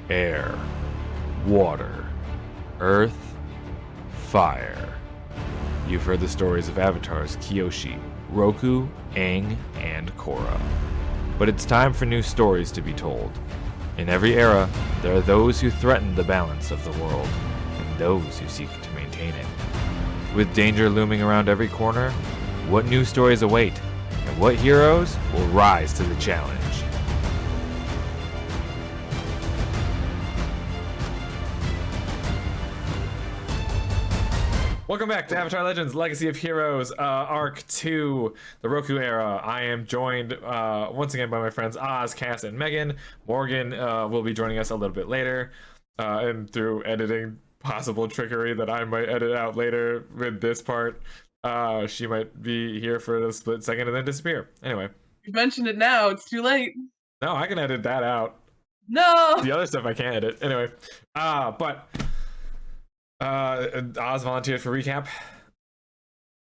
air, water, earth, fire. You've heard the stories of avatars Kyoshi, Roku, Aang, and Korra. But it's time for new stories to be told. In every era, there are those who threaten the balance of the world, and those who seek to maintain it. With danger looming around every corner, what new stories await, and what heroes will rise to the challenge? Welcome back to Avatar Legends Legacy of Heroes, Arc 2, the Roku era. I am joined once again by my friends Oz, Cass, and Megan. Morgan will be joining us a little bit later, and through editing possible trickery that I might edit out later with this part, she might be here for a split second and then disappear. Anyway. You mentioned it now, it's too late. No, I can edit that out. No! The other stuff I can't edit. Anyway, but... Oz volunteered for recap,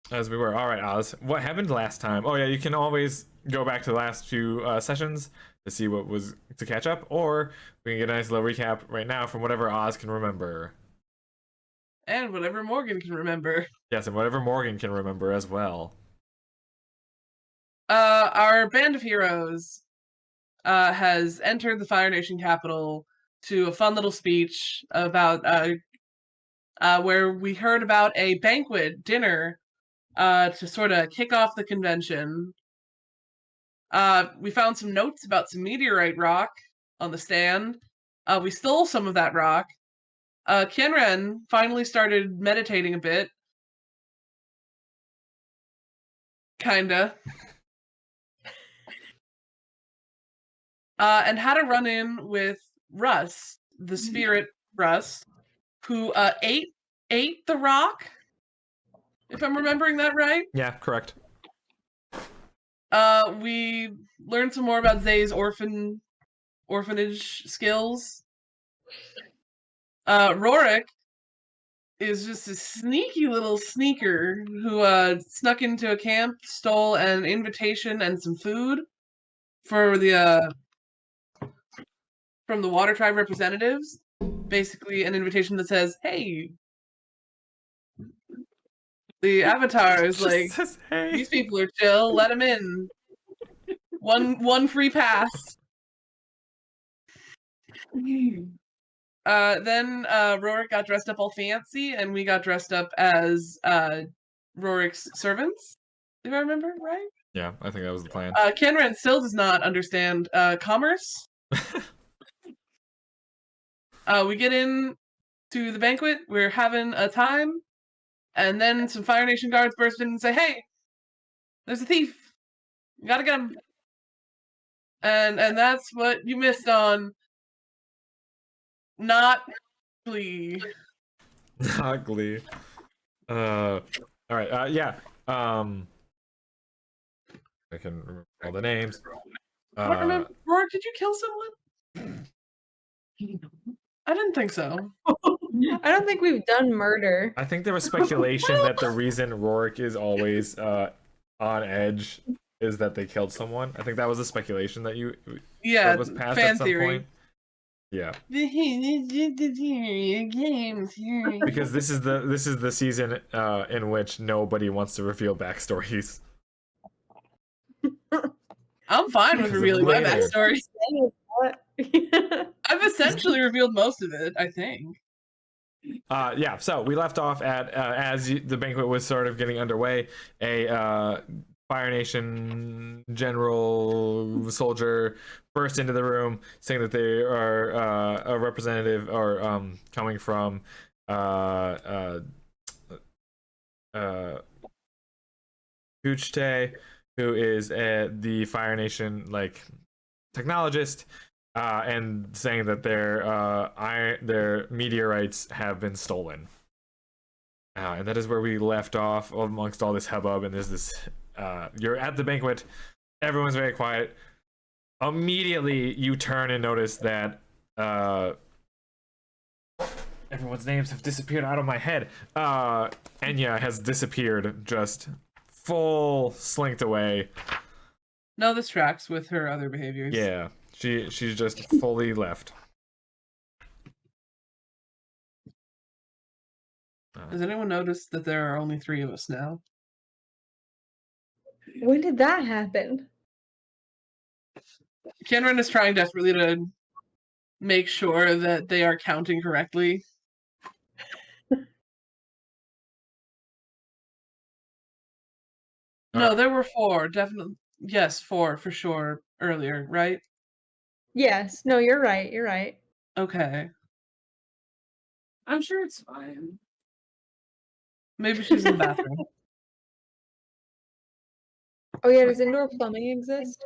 as we were. All right, Oz, what happened last time? Oh yeah, you can always go back to the last few sessions to see what was to catch up, or we can get a nice little recap right now from whatever Oz can remember. And whatever Morgan can remember. Yes, and whatever Morgan can remember as well. Our band of heroes has entered the Fire Nation capital to a fun little speech about where we heard about a banquet dinner to sort of kick off the convention. We found some notes about some meteorite rock on the stand. We stole some of that rock. Kienren finally started meditating a bit. Kinda. And had a run-in with Russ, the spirit Russ, who ate the rock, if I'm remembering that right. Yeah, correct. We learned some more about Zay's orphanage skills. Rorik is just a sneaky little sneaker who snuck into a camp, stole an invitation and some food for the from the Water Tribe representatives. Basically, an invitation that says, "Hey." The Avatar is like, says, hey. These people are chill. Let them in. One free pass. Then Rorik got dressed up all fancy, and we got dressed up as Rorik's servants. If I remember right. Yeah, I think that was the plan. Kenran still does not understand commerce. We get in to the banquet. We're having a time, and then some Fire Nation guards burst in and say, "Hey, there's a thief. You gotta get him." And that's what you missed on. Not Glee. Not Glee. All right. Yeah. I can remember all the names. Rorik, did you kill someone? I didn't think so. I don't think we've done murder. I think there was speculation that the reason Rorik is always on edge is that they killed someone. I think that was a speculation that that was passed fan at some theory. point. Yeah. Because this is the season in which nobody wants to reveal backstories. I'm fine with revealing my backstory. I've essentially revealed most of it, I think. Yeah, so we left off at as the banquet was sort of getting underway, a Fire Nation general soldier burst into the room saying that they are a representative or coming from Kuchte, who is the Fire Nation technologist, and saying that their meteorites have been stolen. And that is where we left off amongst all this hubbub. And there's this you're at the banquet, everyone's very quiet. Immediately you turn and notice that everyone's names have disappeared out of my head. Enya has disappeared, just full slinked away. No, this tracks with her other behaviors. Yeah, she's just fully left. Has anyone noticed that there are only 3 of us now? When did that happen? Kenren is trying desperately to make sure that they are counting correctly. No, there were 4, definitely. Yes, 4 for sure earlier, right? Yes. No, you're right. You're right. Okay. I'm sure it's fine. Maybe she's in the bathroom. Oh yeah, does indoor plumbing exist?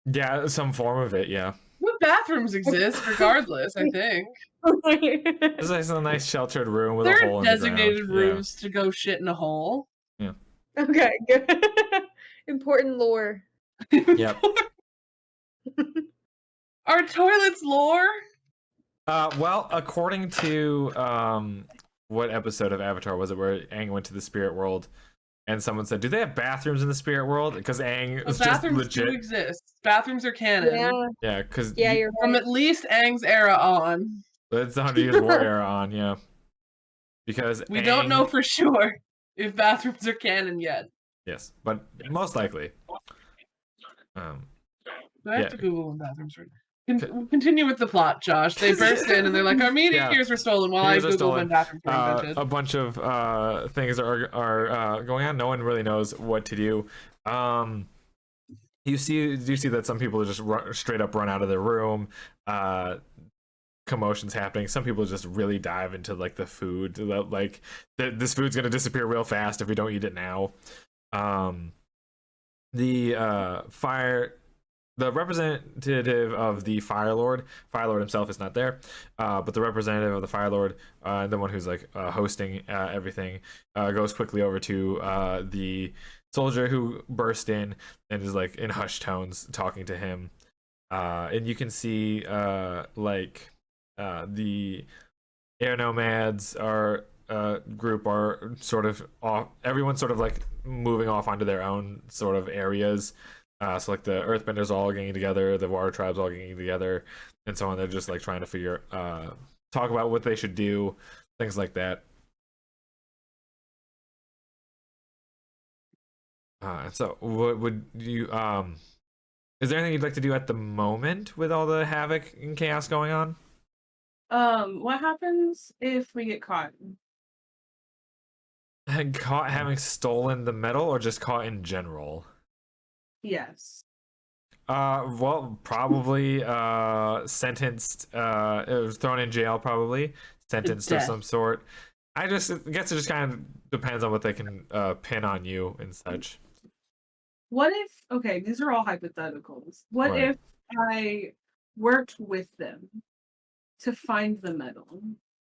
Yeah, some form of it, yeah. What bathrooms exist regardless, I think. It's like a nice sheltered room with There a are hole in the ground. designated rooms to go shit in a hole. Yeah. Okay, good. Important lore. Yep. Are toilets lore? Well, according to what episode of Avatar was it where Aang went to the spirit world and someone said, "Do they have bathrooms in the spirit world?" Because Aang The is just bathrooms legit. do exist. Bathrooms are canon. Yeah. Yeah, because Yeah, you're From right. at least Aang's era on. it's the 100 Years War era on, yeah. Because We Aang, don't know for sure if bathrooms are canon yet. Yes, but most likely. Do I have Yeah. to Google when bathrooms are? Continue with the plot, Josh. They burst in and they're like, "Our meteors were stolen." While I Meteors are Google stolen. when bathrooms were invented. A bunch of things are going on. No one really knows what to do. You see that some people just straight up run out of their room. Commotions happening. Some people just really dive into like the food. Like this food's gonna disappear real fast if we don't eat it now. The representative of the Fire Lord himself is not there, but the representative of the Fire Lord, the one who's like hosting everything, goes quickly over to the soldier who burst in and is like in hushed tones talking to him, and you can see the air nomads are group are sort of off. Everyone's sort of like moving off onto their own sort of areas. So like the Earthbenders all getting together, the Water Tribes all getting together, and so on. They're just like trying to talk about what they should do, things like that. So what would you is there anything you'd like to do at the moment with all the havoc and chaos going on? What happens if we get caught? Caught having stolen the metal, or just caught in general? Yes. Well, probably sentenced. It was thrown in jail, probably sentenced of some sort. I guess it just kind of depends on what they can pin on you and such. What if? Okay, these are all hypotheticals. What Right. if I worked with them to find the metal?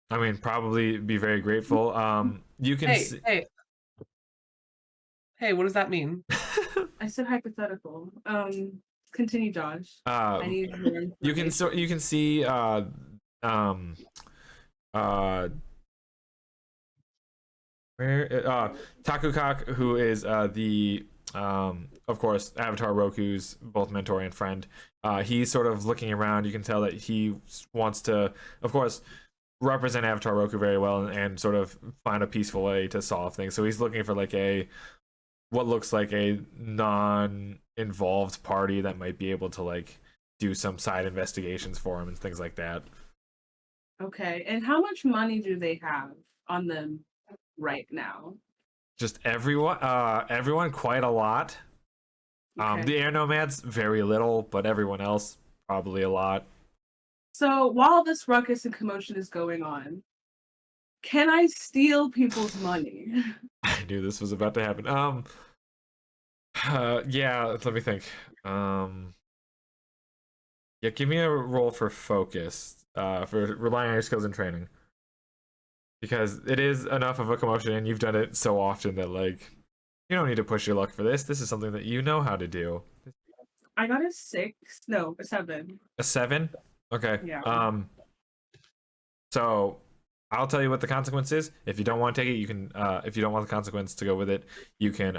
I mean, probably be very grateful. You can. Hey, what does that mean? I said hypothetical. Continue, Josh. I need more you can see where Takukak, who is the of course Avatar Roku's both mentor and friend. He's sort of looking around. You can tell that he wants to, of course, represent Avatar Roku very well and sort of find a peaceful way to solve things. So he's looking for like what looks like a non-involved party that might be able to like do some side investigations for him and things like that. Okay, and how much money do they have on them right now? Just everyone quite a lot. Okay. The air nomads very little, but everyone else probably a lot. So while this ruckus and commotion is going on, can I steal people's money? I knew this was about to happen. Yeah, let me think. Yeah, give me a roll for focus, for relying on your skills and training. Because it is enough of a commotion and you've done it so often that like you don't need to push your luck for this. This is something that you know how to do. I got a 6. No, a 7. A 7? Okay. Yeah. So I'll tell you what the consequence is. If you don't want to take it, you can. If you don't want the consequence to go with it, you can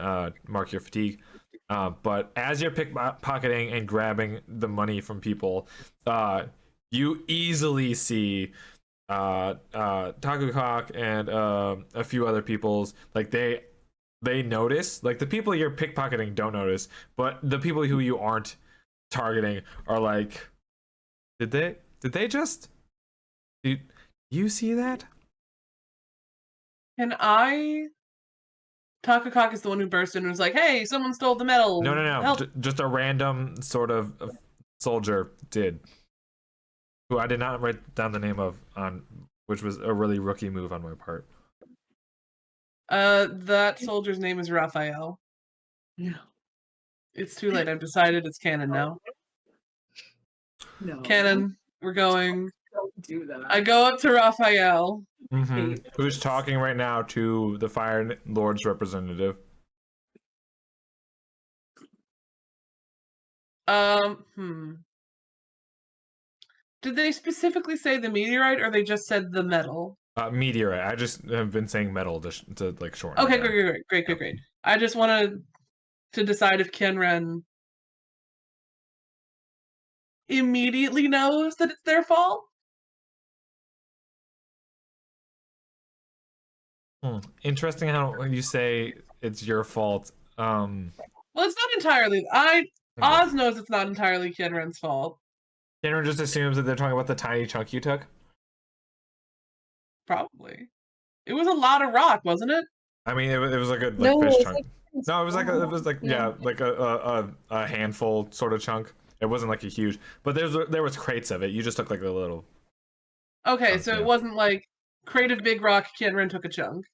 mark your fatigue. But as you're pickpocketing and grabbing the money from people, you easily see Takukok and a few other people's, like they notice, like the people you're pickpocketing don't notice, but the people who you aren't targeting are like, did they just, did you see that? Can I? Takakak is the one who burst in and was like, "Hey, someone stole the medal. No, Help!" just a random sort of soldier did, who I did not write down the name of, on which was a really rookie move on my part. That soldier's name is Raphael. No. It's too late. I've decided it's canon now. No. Canon. We're going. Don't do that. I go up to Raphael. Who's talking right now to the Fire Lord's representative? Did they specifically say the meteorite, or they just said the metal? Meteorite. I just have been saying metal to like shorten. Okay, it down. great. I just wanted to decide if Kenren immediately knows that it's their fault. Interesting how you say it's your fault. Well, it's not entirely. Oz knows it's not entirely Kenren's fault. Cameron just assumes that they're talking about the tiny chunk you took. Probably. It was a lot of rock, wasn't it? I mean, it was like a like No, fish it's chunk. like No, it was like Yeah. like a handful sort of chunk. It wasn't like a huge, but there was crates of it. You just took like a little. Okay, so yeah. it wasn't like crate of big rock, Kenren took a chunk.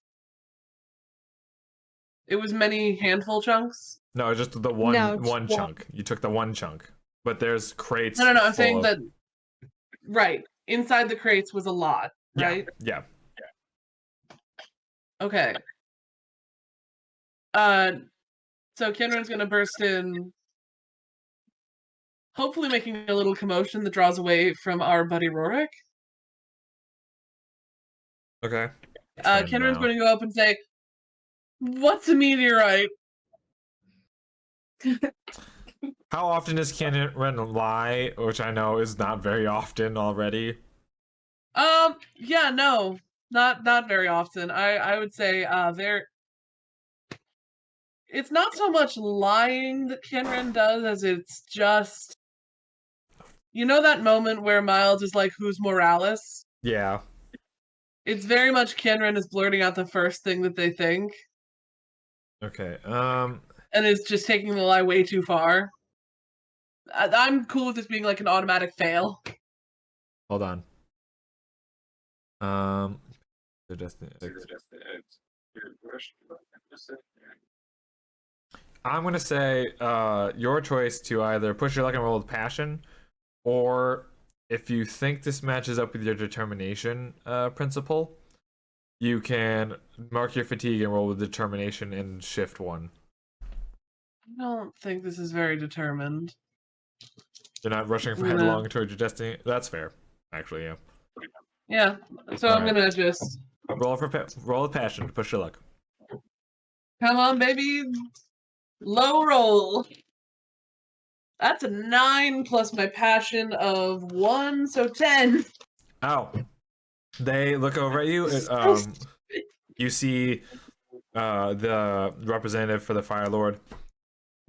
It was many handful chunks. No, it's just the one No, just one one. chunk. You took the one chunk, but there's crates. No, I'm full saying of- that. Right, inside the crates was a lot. Right. Yeah. Okay. So Kenren's gonna burst in, hopefully making a little commotion that draws away from our buddy Rorik. Okay. Kenren's going to go up and say, "What's a meteorite?" How often does Cameron lie? Which I know is not very often already. Yeah, no, not very often. I would say it's not so much lying that Kenren does as it's just, you know, that moment where Miles is like, "Who's Morales?" Yeah. It's very much Kenren is blurting out the first thing that they think. Okay. And is just taking the lie way too far. I'm cool with this being like an automatic fail. Hold on. I'm gonna say your choice to either push your luck and roll with passion, or if you think this matches up with your determination principle, you can mark your fatigue and roll with determination and shift one. I don't think this is very determined. You're not rushing No. headlong towards your destiny. That's fair, actually. Yeah. Yeah, so I'm Alright. gonna just Roll with passion to push your luck. come on, baby. Low roll. That's a 9 plus my passion of 1, so 10. Oh, they look over at you. You see the representative for the Fire Lord,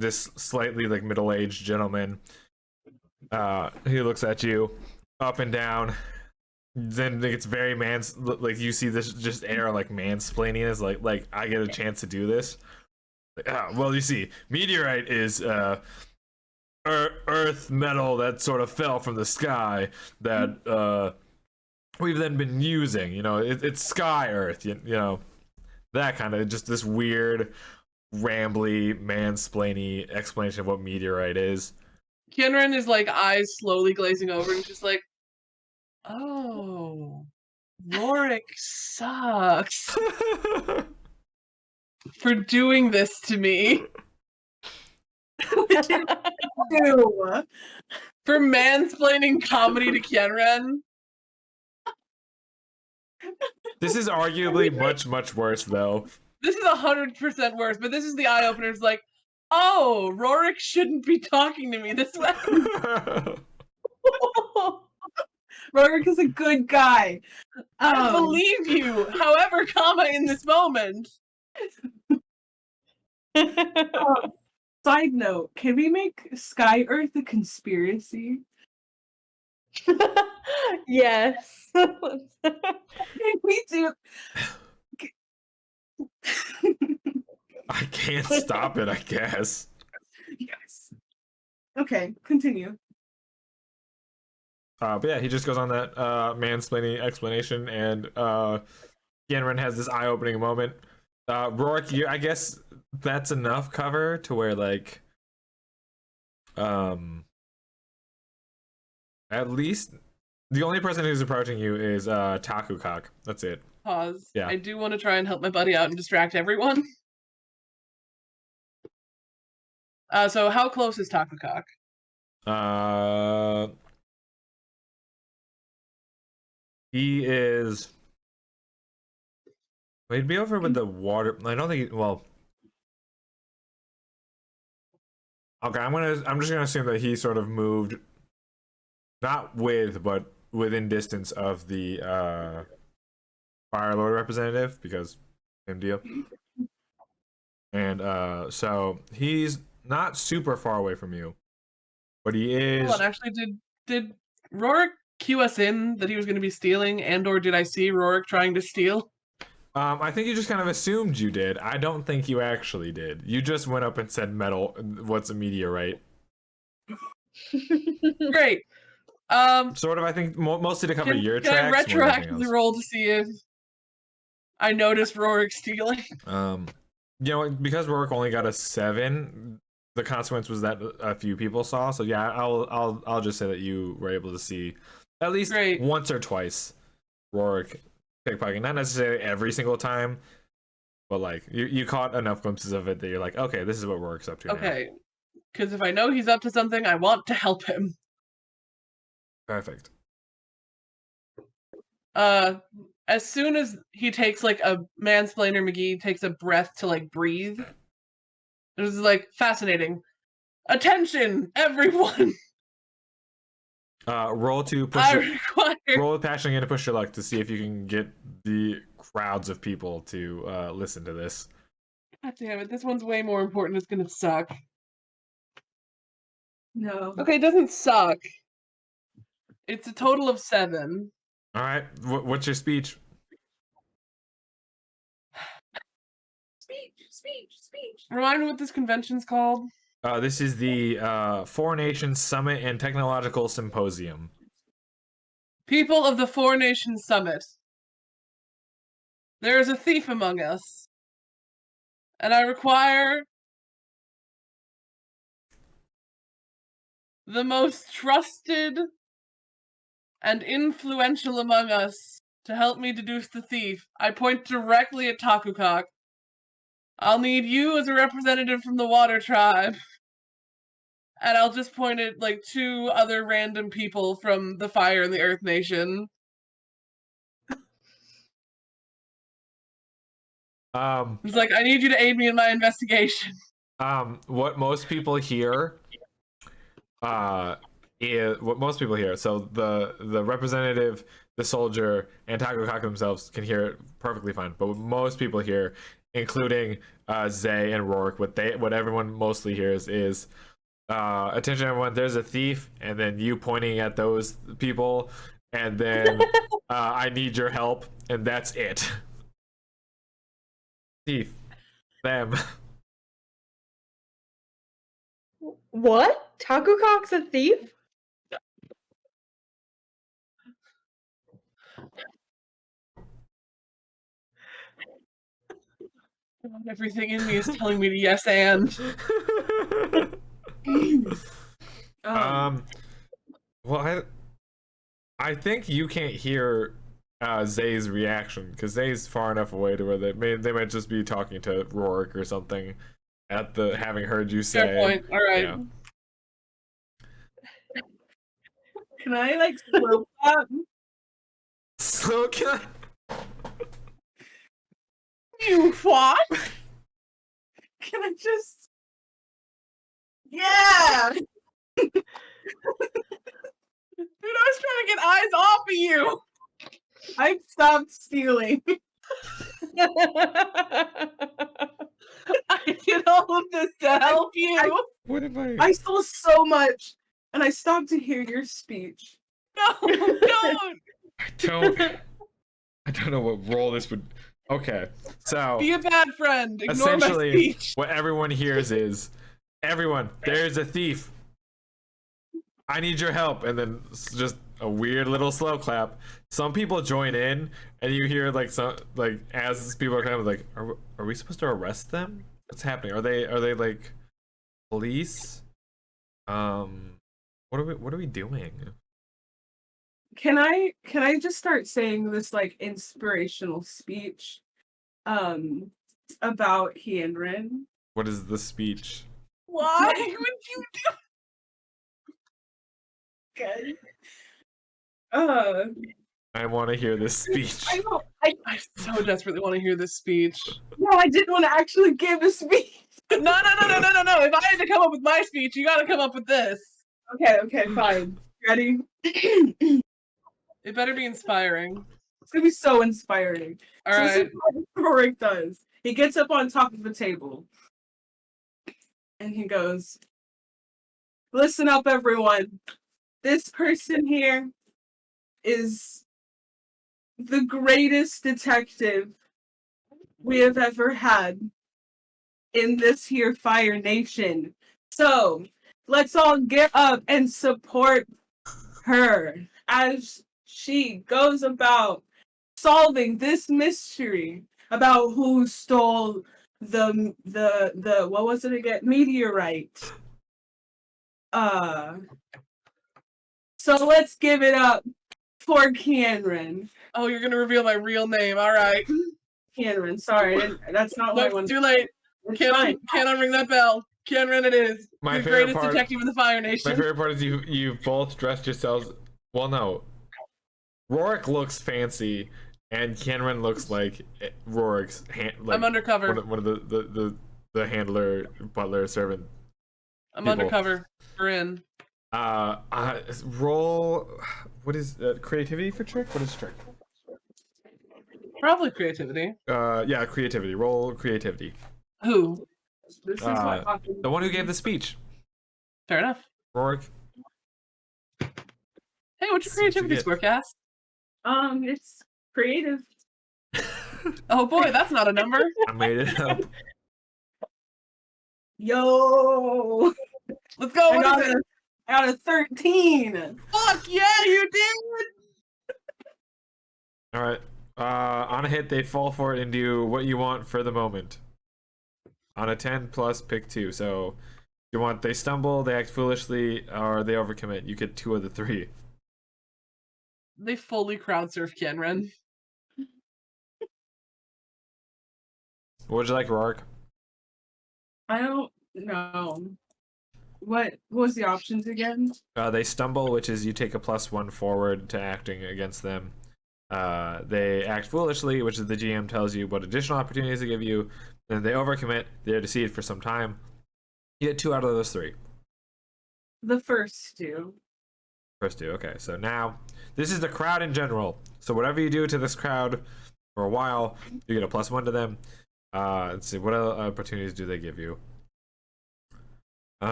this slightly like middle-aged gentleman. He looks at you up and down. Then it's very like you see this just air like mansplaining is like I get a chance to do this. Like, well, you see, meteorite is earth metal that sort of fell from the sky that we've then been using. You know, it's sky earth. You know, that kind of just this weird, rambly, mansplainy explanation of what meteorite is. Kenren is like eyes slowly glazing over and just like, oh, Rorik sucks for doing this to me. Ew. For mansplaining comedy to Kenren. This is arguably much worse though. This is 100% worse, but this is the eye opener. It's like, oh, Rorik shouldn't be talking to me this way. Rorik is a good guy. I believe you. However, comma in this moment. Side note, can we make Sky Earth a conspiracy? Yes. Can we do I can't stop it, I guess. Yes. Okay, continue. But yeah, he just goes on that mansplaining explanation, and Yenren has this eye-opening moment. Rourke, I guess that's enough cover to where, like, at least the only person who's approaching you is Takukak. That's it. Pause. Yeah. I do want to try and help my buddy out and distract everyone. So how close is Takukak? He is. Well, he'd be over with the water. I don't think. Well, okay. I'm just gonna assume that he sort of moved, not with, but within distance of the Fire Lord representative, because same deal. And so he's not super far away from you, but he is. Hold on, actually, did Rorik cue us in that he was going to be stealing, and/or did I see Rorik trying to steal? I think you just kind of assumed you did. I don't think you actually did. You just went up and said metal. What's a meteorite? Great. Sort of. I think mostly to cover your can I tracks. retroactively roll to see if I noticed Rorik stealing? You know, because Rourke only got a 7, the consequence was that a few people saw. So yeah, I'll just say that you were able to see at least once or twice Rourke pickpocketing. Not necessarily every single time, but like you caught enough glimpses of it that you're like, okay, this is what Rourke's up to. Okay, because if I know he's up to something, I want to help him. Perfect. As soon as he takes like a mansplainer, McGee takes a breath to like breathe. It was like fascinating. Attention, everyone! Roll to push. Roll with passion again to push your luck to see if you can get the crowds of people to listen to this. God damn it! This one's way more important. It's gonna suck. No. Okay, it doesn't suck. It's a total of 7. All right. What's your speech? Speech. Remind me what this convention's called. This is the Four Nations Summit and Technological Symposium. People of the Four Nations Summit. There is a thief among us, and I require the most trusted and influential among us to help me deduce the thief. I point directly at Takukak. I'll need you as a representative from the Water Tribe. And I'll just point at like 2 other random people from the Fire and the Earth Nation. It's like, I need you to aid me in my investigation. What most people hear is what most people hear. So the representative, the soldier, and Takukaka themselves can hear it perfectly fine. But what most people hear, including Zay and Rourke, what everyone mostly hears is attention everyone, there's a thief, and then you pointing at those people, and then I need your help, and that's it. Thief. Them. What? Takukak's a thief? Everything in me is telling me to yes and. Well, I think you can't hear Zay's reaction because Zay's far enough away to where they might just be talking to Rourke or something at the having heard you say. Fair point. All right. Yeah. Can I like slow clap? So can I? You what? Can I just? Yeah. Dude, I was trying to get eyes off of you. I stopped stealing. I did all of this to help you. What am I? I stole so much, and I stopped to hear your speech. No, don't. I don't know what role this would. Okay, so Be a bad friend. Ignore my essentially, speech. what everyone hears is, "Everyone, there's a thief. I need your help," and then it's just a weird little slow clap. Some people join in, and you hear like some like as people are kind of like, "Are we supposed to arrest them? What's happening? Are they like police? What are we doing?" Can I just start saying this like inspirational speech about Hienrin? What is the speech? Why would you do? Okay. I want to hear this speech. I so desperately want to hear this speech. No, I didn't want to actually give a speech. No. If I had to come up with my speech, you got to come up with this. Okay, fine. Ready? It better be inspiring. It's gonna be so inspiring. All So right. this is what Rorik does. He gets up on top of the table and he goes, "Listen up, everyone. This person here is the greatest detective we have ever had in this here Fire Nation. So let's all get up and support her as she goes about solving this mystery about who stole the what was it again? Meteorite. So let's give it up for Kianran. Oh, you're gonna reveal my real name. All right. Kianran, sorry, that's not what I Nope, wanted. too late. It's Can't fine. unring that bell. Kianran it is. My the favorite greatest part- detective in the Fire My Nation. favorite part is you both dressed yourselves. Well, no. Rorik looks fancy, and Kenran looks like Rorik's like I'm undercover. one of the handler, butler, servant. I'm people. undercover. We're in. Roll. What is creativity for trick? What is trick? Probably creativity. Yeah, creativity. Roll creativity. Who? This is what happened. The one who gave the speech. Fair enough. Rorik. Hey, what's your creativity score, Cass? It's creative. Oh boy, that's not a number. I made it up. Yo, Let's go. I What got is it? I got a 13. Fuck yeah, you did. All right. On a hit, they fall for it and do what you want for the moment. On a 10 plus, pick 2. So you want they stumble, they act foolishly, or they overcommit. You get 2 of the 3. They fully crowd surf Kenren. What would you like, Rorik? I don't know. What was the options again? They stumble, which is you take a +1 forward to acting against them. They act foolishly, which is the GM tells you what additional opportunities to give you. Then they overcommit, they're deceived for some time. You get 2 out of those 3. The first two. First 2, okay. So now, this is the crowd in general. So whatever you do to this crowd for a while, you get a +1 to them. Let's see, what other opportunities do they give you?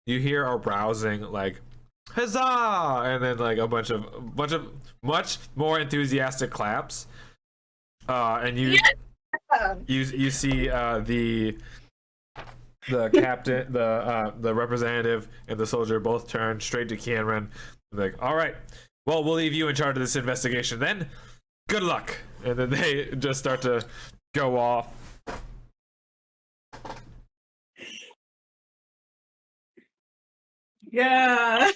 You hear a rousing like huzzah, and then like a bunch of much more enthusiastic claps. And you you see the captain, the representative, and the soldier both turn straight to Kianren. Like, all right, well, we'll leave you in charge of this investigation then. Good luck. And then they just start to go off. Yeah.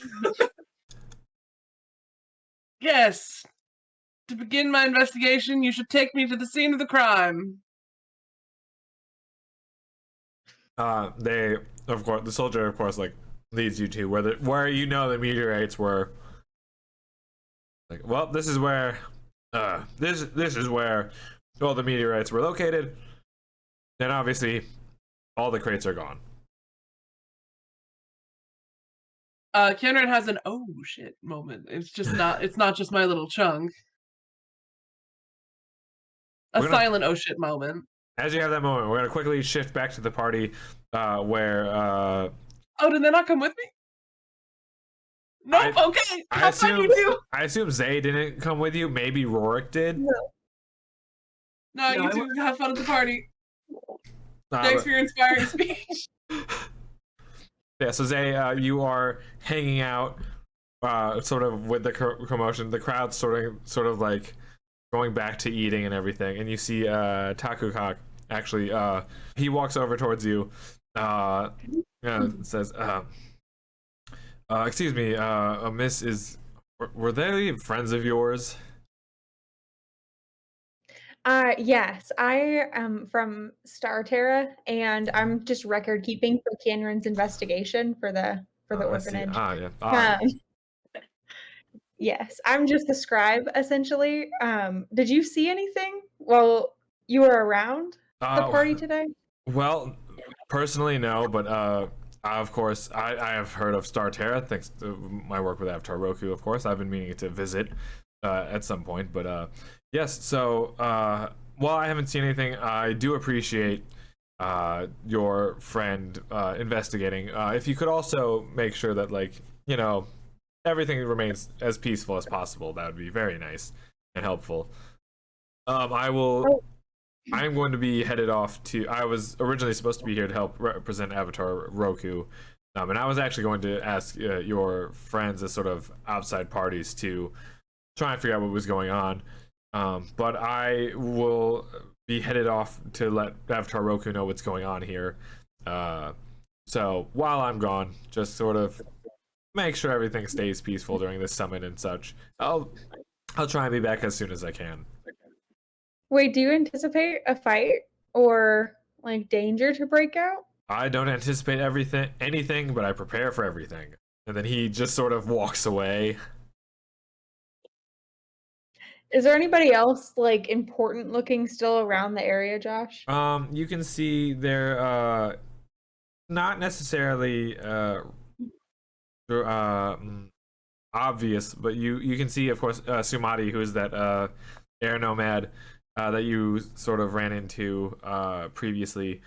Yes. To begin my investigation, you should take me to the scene of the crime. They, of course, the soldier, of course, like leads you to where you know the meteorites were. Like, well, this is where, this is where all the meteorites were located, and obviously, all the crates are gone. Cameron has an oh shit moment. It's not just my little chunk. A silent oh shit moment. As you have that moment, we're gonna quickly shift back to the party, where Oh, did they not come with me? Nope. Okay. I I assume Zay didn't come with you. Maybe Rorik did. No, you two have fun at the party. Thanks for your inspiring speech. Yeah, so Zay, you are hanging out, sort of with the commotion. The crowd's sort of like going back to eating and everything, and you see Takukak actually. He walks over towards you, says, "Excuse me, Miss, were they friends of yours?" Yes, I am from Starterra, and I'm just record keeping for Cameron's investigation for the orphanage. Yeah. Yes, I'm just the scribe essentially. Did you see anything while you were around the party today? Well, personally, no, but of course, I have heard of Starterra thanks to my work with Avatar Roku. Of course, I've been meaning to visit at some point, but yes. So while I haven't seen anything, I do appreciate your friend investigating. If you could also make sure that, like, everything remains as peaceful as possible, that would be very nice and helpful. I'm going to be headed off to. I was originally supposed to be here to help represent Avatar Roku, and I was actually going to ask your friends as sort of outside parties to try and figure out what was going on. But I will be headed off to let Avatar Roku know what's going on here. So while I'm gone, just sort of make sure everything stays peaceful during this summit and such. I'll try and be back as soon as I can. Wait, do you anticipate a fight or like danger to break out? I don't anticipate anything, but I prepare for everything. And then he just sort of walks away. Is there anybody else like important looking still around the area, Josh? You can see they're not necessarily obvious, but you can see, of course, Sumati, who is that air nomad that you sort of ran into previously.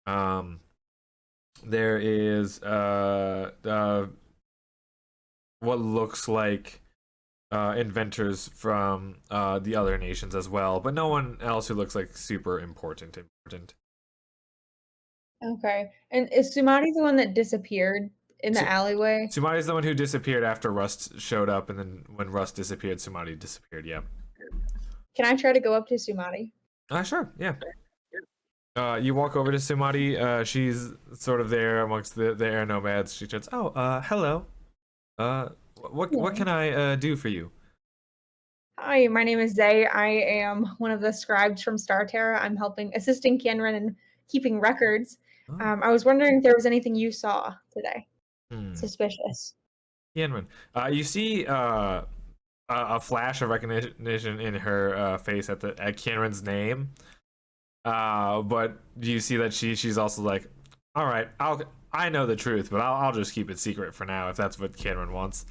There is what looks like inventors from the other nations as well, but no one else who looks like super important. Okay. And is Sumati the one that disappeared in the alleyway? Sumati's the one who disappeared after Rust showed up, and then when Rust disappeared, Sumati disappeared. Yeah. Can I try to go up to Sumati? Sure. Yeah. You walk over to Sumati. She's sort of there amongst the air nomads. She says, "Oh, hello. What can I do for you?" Hi, my name is Zay. I am one of the scribes from Starterra. I'm assisting Cameron in keeping records. I was wondering if there was anything you saw today. Suspicious. Cameron, you see a flash of recognition in her face at Cameron's name. But you see that she's also like, all right, I know the truth, but I'll just keep it secret for now if that's what Cameron wants.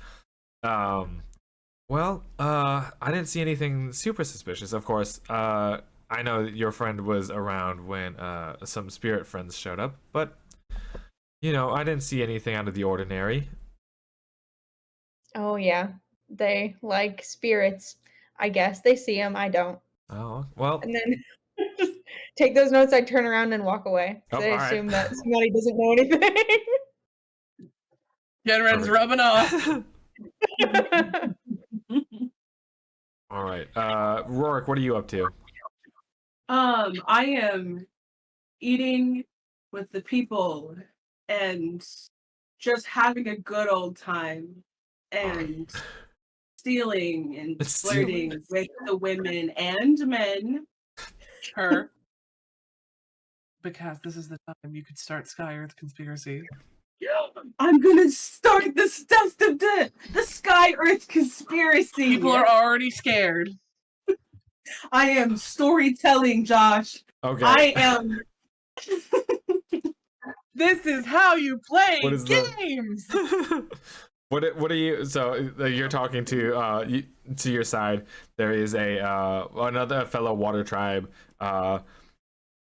Well, I didn't see anything super suspicious. Of course, I know that your friend was around when some spirit friends showed up, but I didn't see anything out of the ordinary. Oh yeah, they like spirits. I guess they see them. I don't. Oh well. And then just take those notes. I turn around and walk away. So I assume that somebody doesn't know anything. Cameron's rubbing off. All right, Rorik, what are you up to? I am eating with the people and just having a good old time and stealing and flirting with the women and men. Her. Because this is the time you could start Sky Earth Conspiracy. I'm gonna start the Sky Earth Conspiracy. People are already scared. I am storytelling, Josh. Okay. I am. This is how you play games. What are you? So you're talking to to your side. There is a another fellow Water Tribe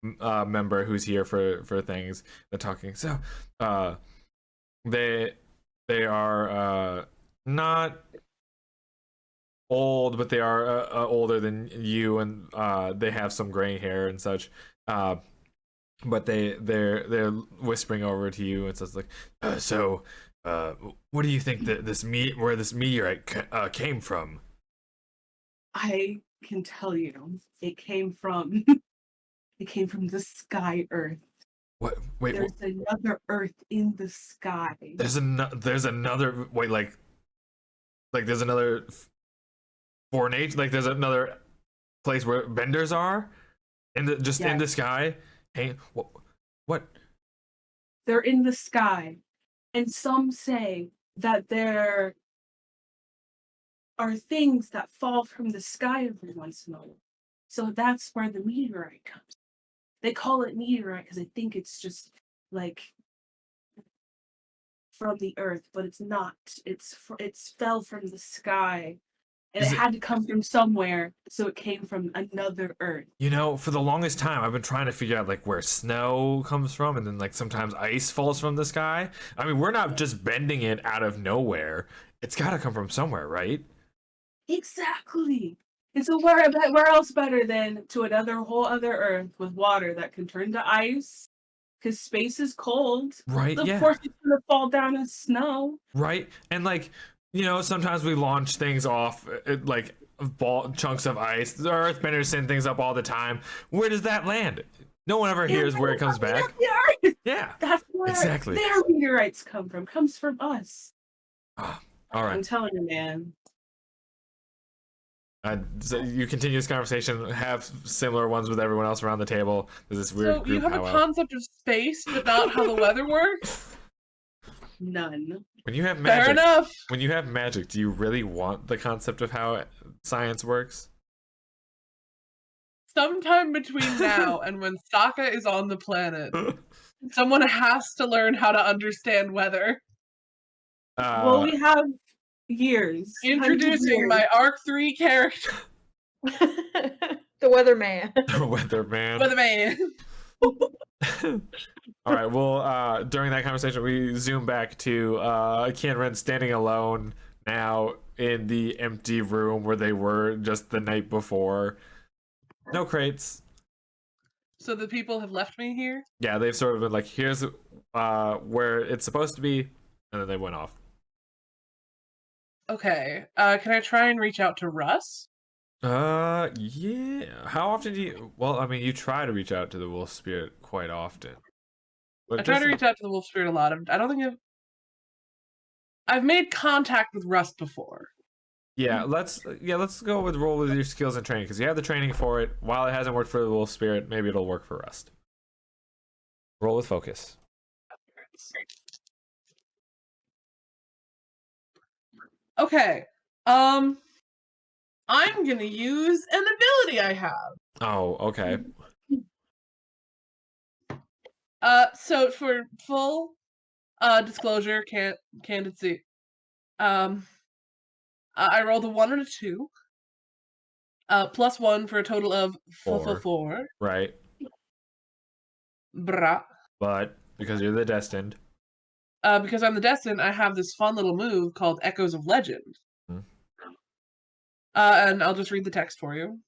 member who's here for things. They're talking. So they they are not old, but they are older than you, and they have some gray hair and such. But they're whispering over to you and says like, what do you think that where this meteorite came from? I can tell you, it came from it came from the sky Earth. What? Wait, There's another Earth in the sky. there's another wait like there's another foreign age like there's another place where benders are in the just in the sky. Hey, what? They're in the sky, and some say that there are things that fall from the sky every once in a while. So that's where the meteorite comes. They call it meteorite because I think it's just like from the earth, but it's not. It's fell from the sky, and it had to come from somewhere, so it came from another earth. You know, for the longest time, I've been trying to figure out like where snow comes from, and then like sometimes ice falls from the sky. I mean, we're not just bending it out of nowhere. It's got to come from somewhere, right? Exactly. And so where else better than to another whole other Earth with water that can turn to ice? Because space is cold. Right? Of Yeah. course, it's gonna fall down as snow. Right? And like, you know, sometimes we launch things off like chunks of ice. The Earthbenders send things up all the time. Where does that land? No one ever hears where it comes back. Yeah. That's where exactly. their meteorites come from. Comes from us. All right. I'm telling you, man. So you continue this conversation, have similar ones with everyone else around the table. There's this weird So group you have a powwow. concept of space, but not how the weather works? None. When you have magic, Fair enough. When you have magic, do you really want the concept of how science works? Sometime between now and when Sokka is on the planet, someone has to learn how to understand weather. Well, we have years. Introducing my Arc 3 character. The Weatherman. Weatherman. Weatherman. All right. Well, during that conversation, we zoom back to Kienren standing alone now in the empty room where they were just the night before. No crates. So the people have left me here? Yeah, they've sort of been like, here's where it's supposed to be, and then they went off. Okay. Can I try and reach out to Russ? Yeah. How often do you? Well, I mean, you try to reach out to the wolf spirit quite often. I try to reach out to the wolf spirit a lot. I don't think I've made contact with Russ before. Yeah, let's go with roll with your skills and training because you have the training for it. While it hasn't worked for the wolf spirit, maybe it'll work for Rust. Roll with focus. Okay. I'm gonna use an ability I have. Oh, okay. So for full disclosure, candidacy, I rolled a 1 and a 2. Plus 1 for a total of 4. Right. Brah. But because you're the destined. Because I'm the destined, I have this fun little move called Echoes of Legend. Hmm. And I'll just read the text for you.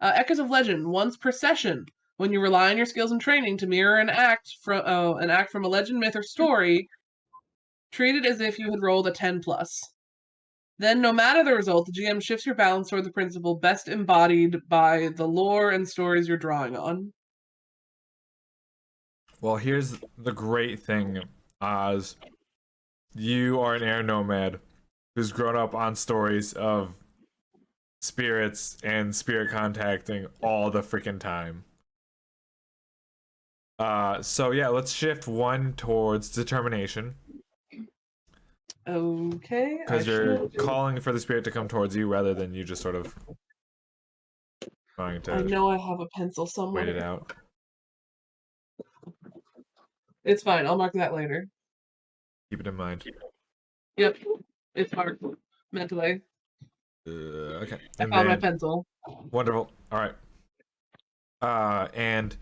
Echoes of Legend, once per session. When you rely on your skills and training to mirror an act from a legend, myth, or story, treat it as if you had rolled a 10+. Then, no matter the result, the GM shifts your balance toward the principle best embodied by the lore and stories you're drawing on. Well, here's the great thing, Oz. You are an air nomad who's grown up on stories of spirits and spirit contacting all the freaking time. So yeah, let's shift 1 towards determination. Okay. Because you're calling for the spirit to come towards you rather than you just sort of trying to I know I have a pencil somewhere. wait it out. It's fine. I'll mark that later. Keep it in mind. Yep, it's marked mentally. Okay. I And found my then pencil. wonderful. All right. And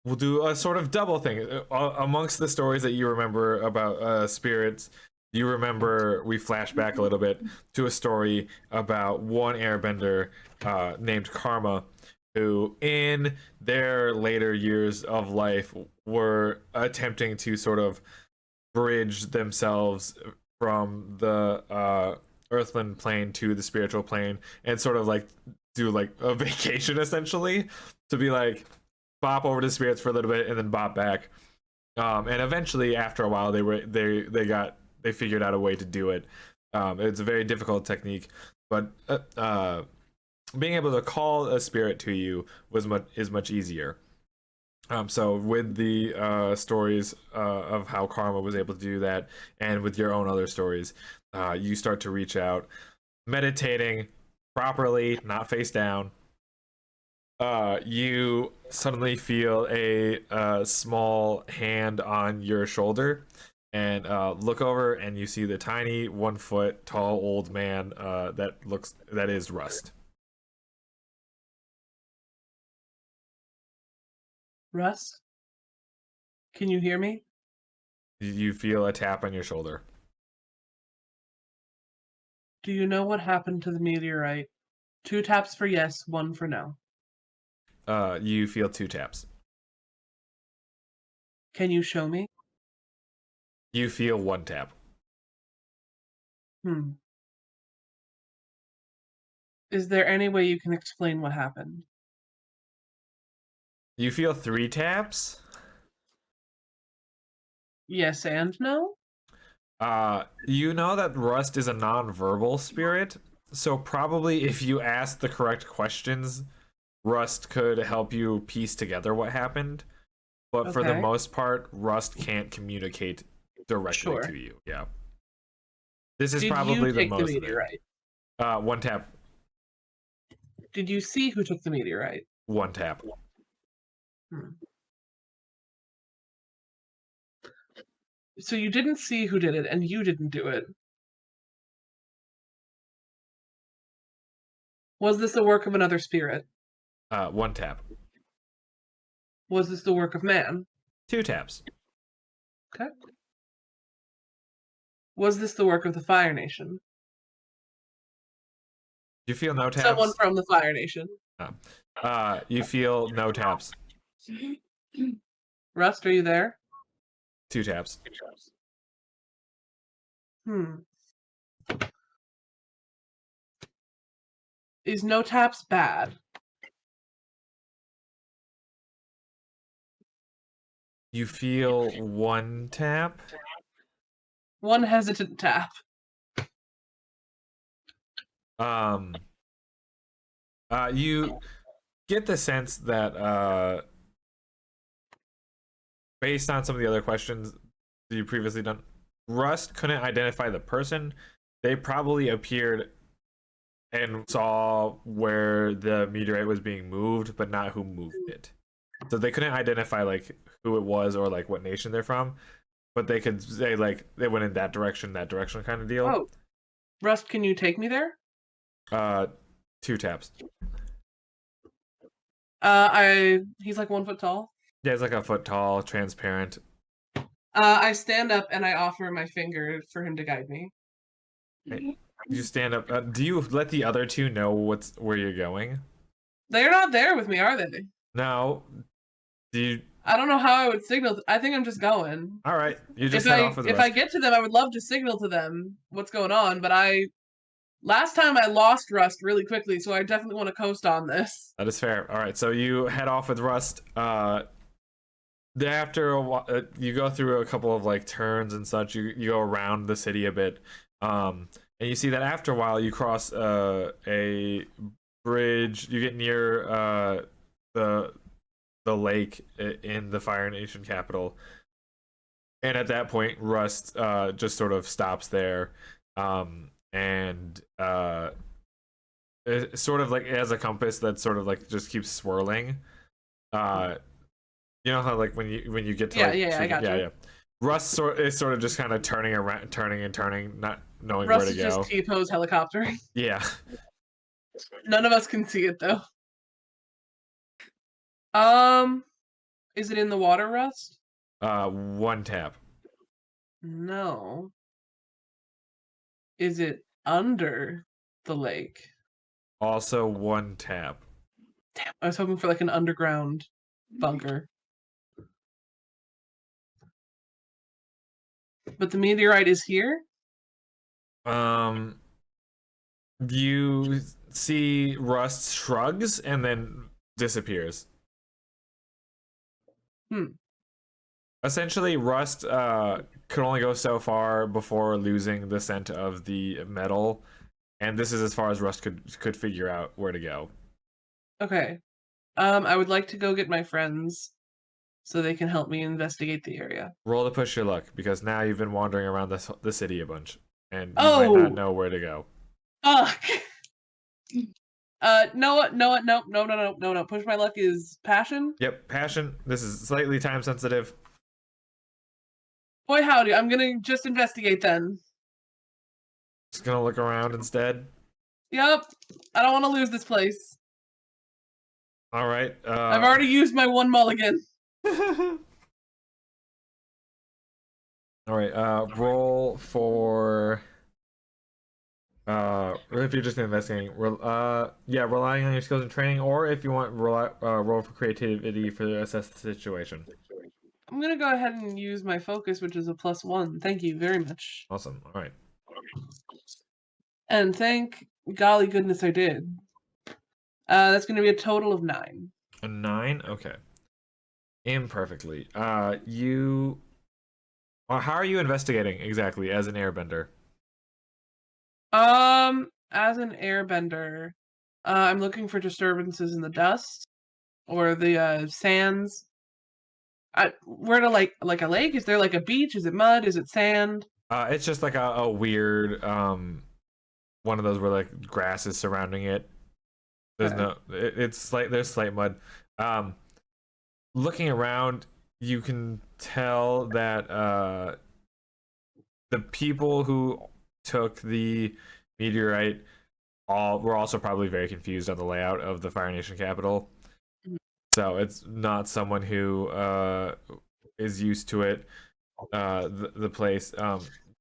we'll do a sort of double thing amongst the stories that you remember about spirits. You remember we flash back a little bit to a story about one airbender named Karma, who in their later years of life were attempting to sort of bridge themselves from the earthland plane to the spiritual plane and sort of like do like a vacation essentially, to be like bop over to spirits for a little bit and then bop back. And eventually, after a while, they figured out a way to do it. It's a very difficult technique, but being able to call a spirit to you is much easier. So with the stories of how Karma was able to do that, and with your own other stories, you start to reach out, meditating properly, not face down. You suddenly feel a small hand on your shoulder, and look over, and you see the tiny 1 foot tall old man that is Rust. Russ, can you hear me? You feel a tap on your shoulder. Do you know what happened to the meteorite? 2 taps for yes, 1 for no. You feel 2 taps. Can you show me? You feel 1 tap. Is there any way you can explain what happened? You feel 3 taps. Yes and no? You know that Rust is a non-verbal spirit, so probably if you ask the correct questions, Rust could help you piece together what happened. But for the Okay. most part, Rust can't communicate directly Sure. to you. Yeah. This is Did you probably the take the most of it. meteorite? 1 tap. Did you see who took the meteorite? 1 tap. So you didn't see who did it, and you didn't do it. Was this the work of another spirit? 1 tap. Was this the work of man? 2 taps. Okay. Was this the work of the Fire Nation? You feel no taps? Someone from the Fire Nation. You feel no taps. Rust, are you there? 2 taps. Is no taps bad? You feel 1 tap. 1 hesitant tap. You get the sense that based on some of the other questions you previously done, Rust couldn't identify the person. They probably appeared and saw where the meteorite was being moved, but not who moved it. So they couldn't identify like who it was or like what nation they're from, but they could say like they went in that direction kind of deal. Oh, Rust, can you take me there? 2 taps. He's like 1 foot tall. Yeah, it's like a foot tall, transparent. I stand up and I offer my finger for him to guide me. Hey, you stand up. Do you let the other 2 know where you're going? They're not there with me, are they? No. Do you? I don't know how I would signal. I think I'm just going. All right, you just head off with the If rest. I get to them, I would love to signal to them what's going on, but last time I lost Rust really quickly, so I definitely want to coast on this. That is fair. All right, so you head off with Rust. After a while, you go through a couple of like turns and such. You go around the city a bit, and you see that after a while you cross a bridge. You get near the lake in the Fire Nation capital, and at that point, Rust just sort of stops there, and it sort of like it has a compass that sort of like just keeps swirling. You know how like when you get to I got you. Is sort of just kind of turning around, turning and turning, not knowing Russ where to is just go. T-pose helicopter. Yeah. None of us can see it though. Is it in the water, Rust? One tap. No. Is it under the lake? Also one tap. Damn, I was hoping for like an underground bunker. But the meteorite is here? You see Rust shrugs and then disappears. Essentially, Rust could only go so far before losing the scent of the metal, and this is as far as Rust could figure out where to go. Okay. I would like to go get my friends so they can help me investigate the area. Roll to push your luck, because now you've been wandering around the city a bunch, and you might not know where to go. Fuck! No. Push my luck is passion? Yep, passion. This is slightly time sensitive. Boy howdy, I'm gonna just investigate then. Just gonna look around instead. Yep. I don't want to lose this place. Alright, I've already used my one mulligan. Alright, roll for if you're just investigating, relying on your skills and training, or if you want, roll for creativity to assess the situation. I'm gonna go ahead and use my focus, which is a +1. Thank you very much. Awesome. Alright. And thank golly goodness I did. That's gonna be a total of 9. A 9? Okay. Imperfectly. How are you investigating exactly as an airbender? As an airbender, I'm looking for disturbances in the dust or the sands. Where to like a lake? Is there like a beach? Is it mud? Is it sand? It's just like a weird one of those where like grass is surrounding it. There's there's slight mud. Looking around, you can tell that the people who took the meteorite were also probably very confused on the layout of the Fire Nation capital. So it's not someone who is used to it. The place.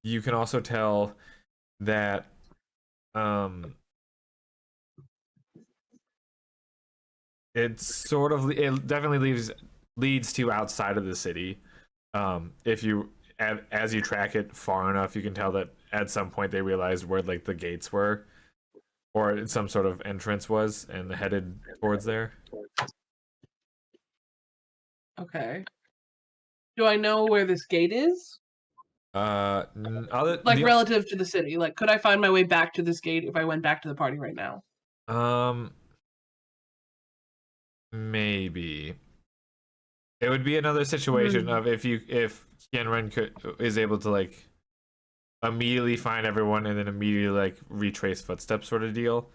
You can also tell that it's sort of, it definitely leads to outside of the city. If you as you track it far enough, you can tell that at some point they realized where like the gates were, or some sort of entrance was, and headed towards there. Okay. Do I know where this gate is? Relative to the city. Like, could I find my way back to this gate if I went back to the party right now? Maybe. It would be another situation of if Yenren is able to like immediately find everyone and then immediately like retrace footsteps sort of deal.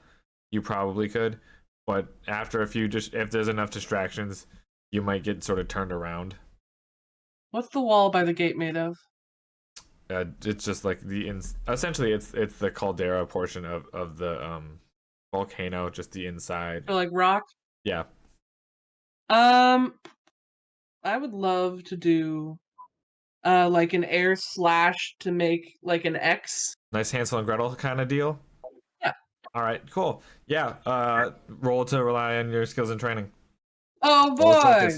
You probably could, but after a few, just if there's enough distractions, you might get sort of turned around. What's the wall by the gate made of? It's just like essentially it's the caldera portion of the volcano, just the inside. So like rock? Yeah. I would love to do like an air slash to make like an X. Nice Hansel and Gretel kind of deal. Yeah. All right, cool. Yeah, roll to rely on your skills and training. Oh boy.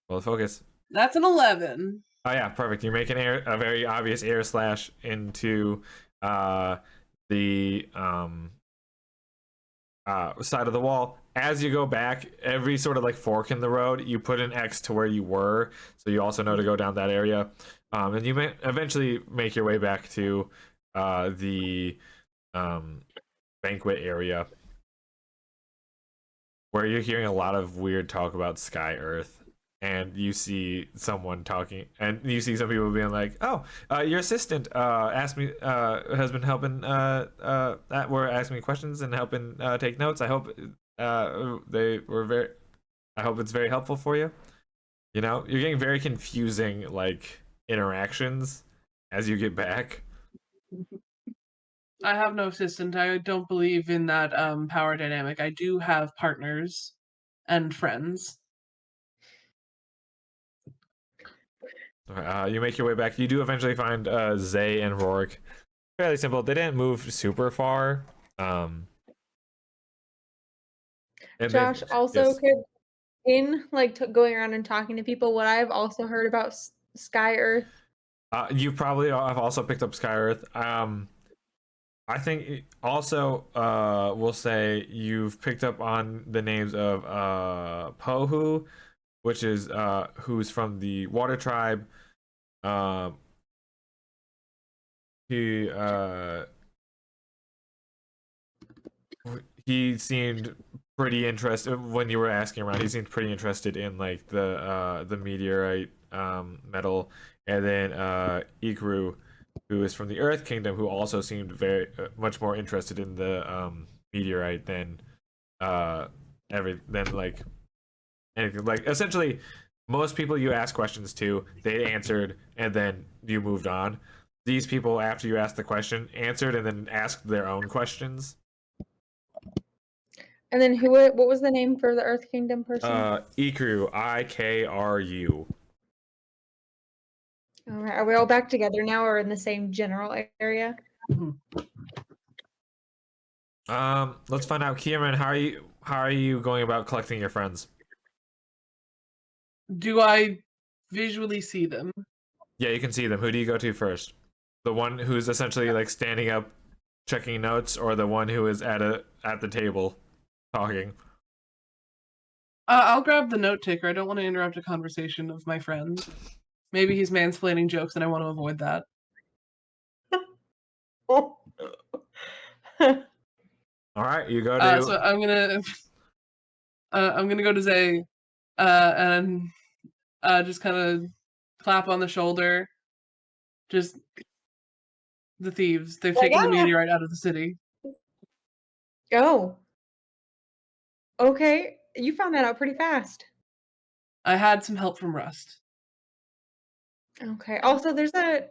Roll focus. That's an 11. Oh yeah, perfect. You're making a very obvious air slash into the side of the wall. As you go back, every sort of like fork in the road, you put an X to where you were, so you also know to go down that area. And you may eventually make your way back to the banquet area, where you're hearing a lot of weird talk about Sky Earth. And you see someone talking, and you see some people being like, "Oh, your assistant asked me has been helping were asking me questions and helping take notes. I hope they were I hope it's very helpful for you." You know, you're getting very confusing like interactions as you get back. I have no assistant. I don't believe in that power dynamic. I do have partners and friends. You make your way back. You do eventually find Zay and Rourke. Fairly simple. They didn't move super far. And Josh, also yes. could in like going around and talking to people, what I've also heard about Sky Earth. You probably have also picked up Sky Earth. I think also we'll say you've picked up on the names of Pohu, which is who's from the Water Tribe. He he seemed pretty interested when you were asking around. He seemed pretty interested in like the meteorite metal, and then Ikru, who is from the Earth Kingdom, who also seemed very much more interested in the meteorite than uh like anything. Like essentially, most people you ask questions to, they answered, and then you moved on. These people, after you asked the question, answered and then asked their own questions. And then what was the name for the Earth Kingdom person? Ikru, Ikru. All right, are we all back together now, or in the same general area? Let's find out. Kieran, how are you going about collecting your friends? Do I visually see them? Yeah, you can see them. Who do you go to first? The one who's essentially like standing up, checking notes, or the one who is at the table, talking? I'll grab the note taker. I don't want to interrupt a conversation of my friend. Maybe he's mansplaining jokes, and I want to avoid that. Oh. All right, you go to. So I'm gonna go to Zay, and just kind of clap on the shoulder. Just the thieves. They've taken the meteorite out of the city. Oh. Okay, you found that out pretty fast. I had some help from Rust. Okay. Also, there's a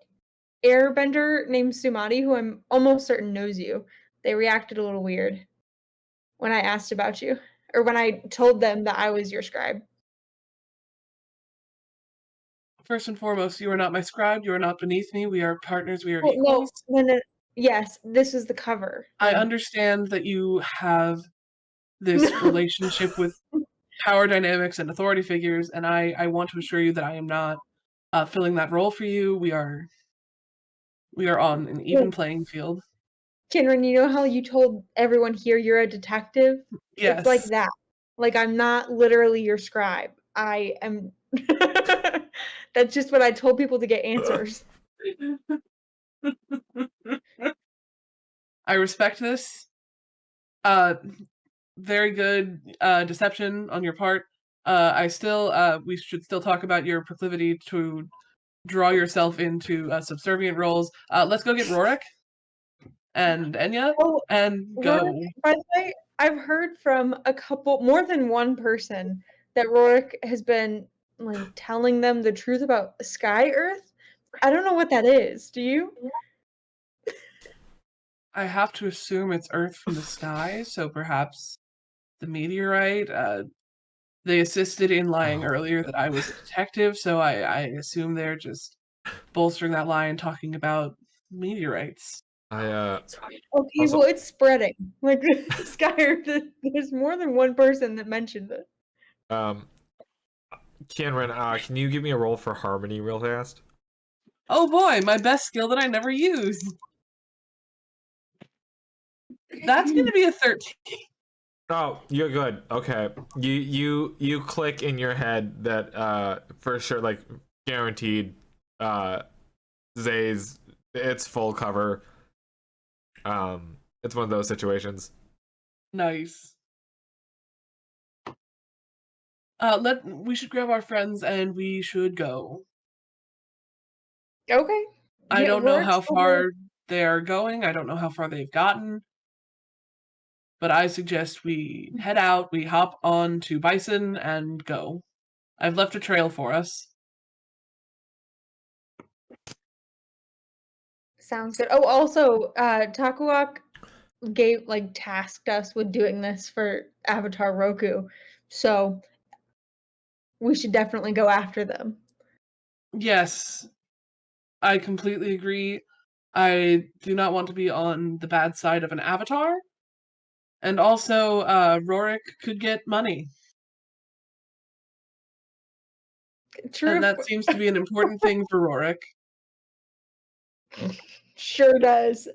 airbender named Sumati who I'm almost certain knows you. They reacted a little weird when I asked about you, or when I told them that I was your scribe. First and foremost, you are not my scribe. You are not beneath me. We are partners. We are Well, equals. no. Yes, this is the cover. I understand that you have this relationship with power dynamics and authority figures, and I want to assure you that I am not filling that role for you. We are on an even playing field. Kinran, you know how you told everyone here you're a detective? Yes. It's like that. Like, I'm not literally your scribe. I am. That's just what I told people to get answers. I respect this. Very good deception on your part. We should still talk about your proclivity to draw yourself into subservient roles. Let's go get Rorik and Enya and go. Rorik, by the way, I've heard from more than one person that Rorik has been like telling them the truth about Sky Earth. I don't know what that is. Do you? I have to assume it's Earth from the sky, so perhaps the meteorite. They assisted in lying earlier that I was a detective, so I assume they're just bolstering that lie and talking about meteorites. I Okay, also, well, it's spreading. Like Sky Earth, there's more than one person that mentioned it. Kienren, can you give me a roll for harmony real fast? Oh boy, my best skill that I never used. That's gonna be a 13. Oh, you're good. Okay. You click in your head that for sure, like guaranteed Zay's it's full cover. It's one of those situations. Nice. We should grab our friends and we should go. Okay. I don't know how far they are going. I don't know how far they've gotten. But I suggest we head out, we hop on to Bison and go. I've left a trail for us. Sounds good. Oh, also, Takuak tasked us with doing this for Avatar Roku, so we should definitely go after them. Yes, I completely agree. I do not want to be on the bad side of an avatar. And also, Rorik could get money. True. And that seems to be an important thing for Rorik. Sure does.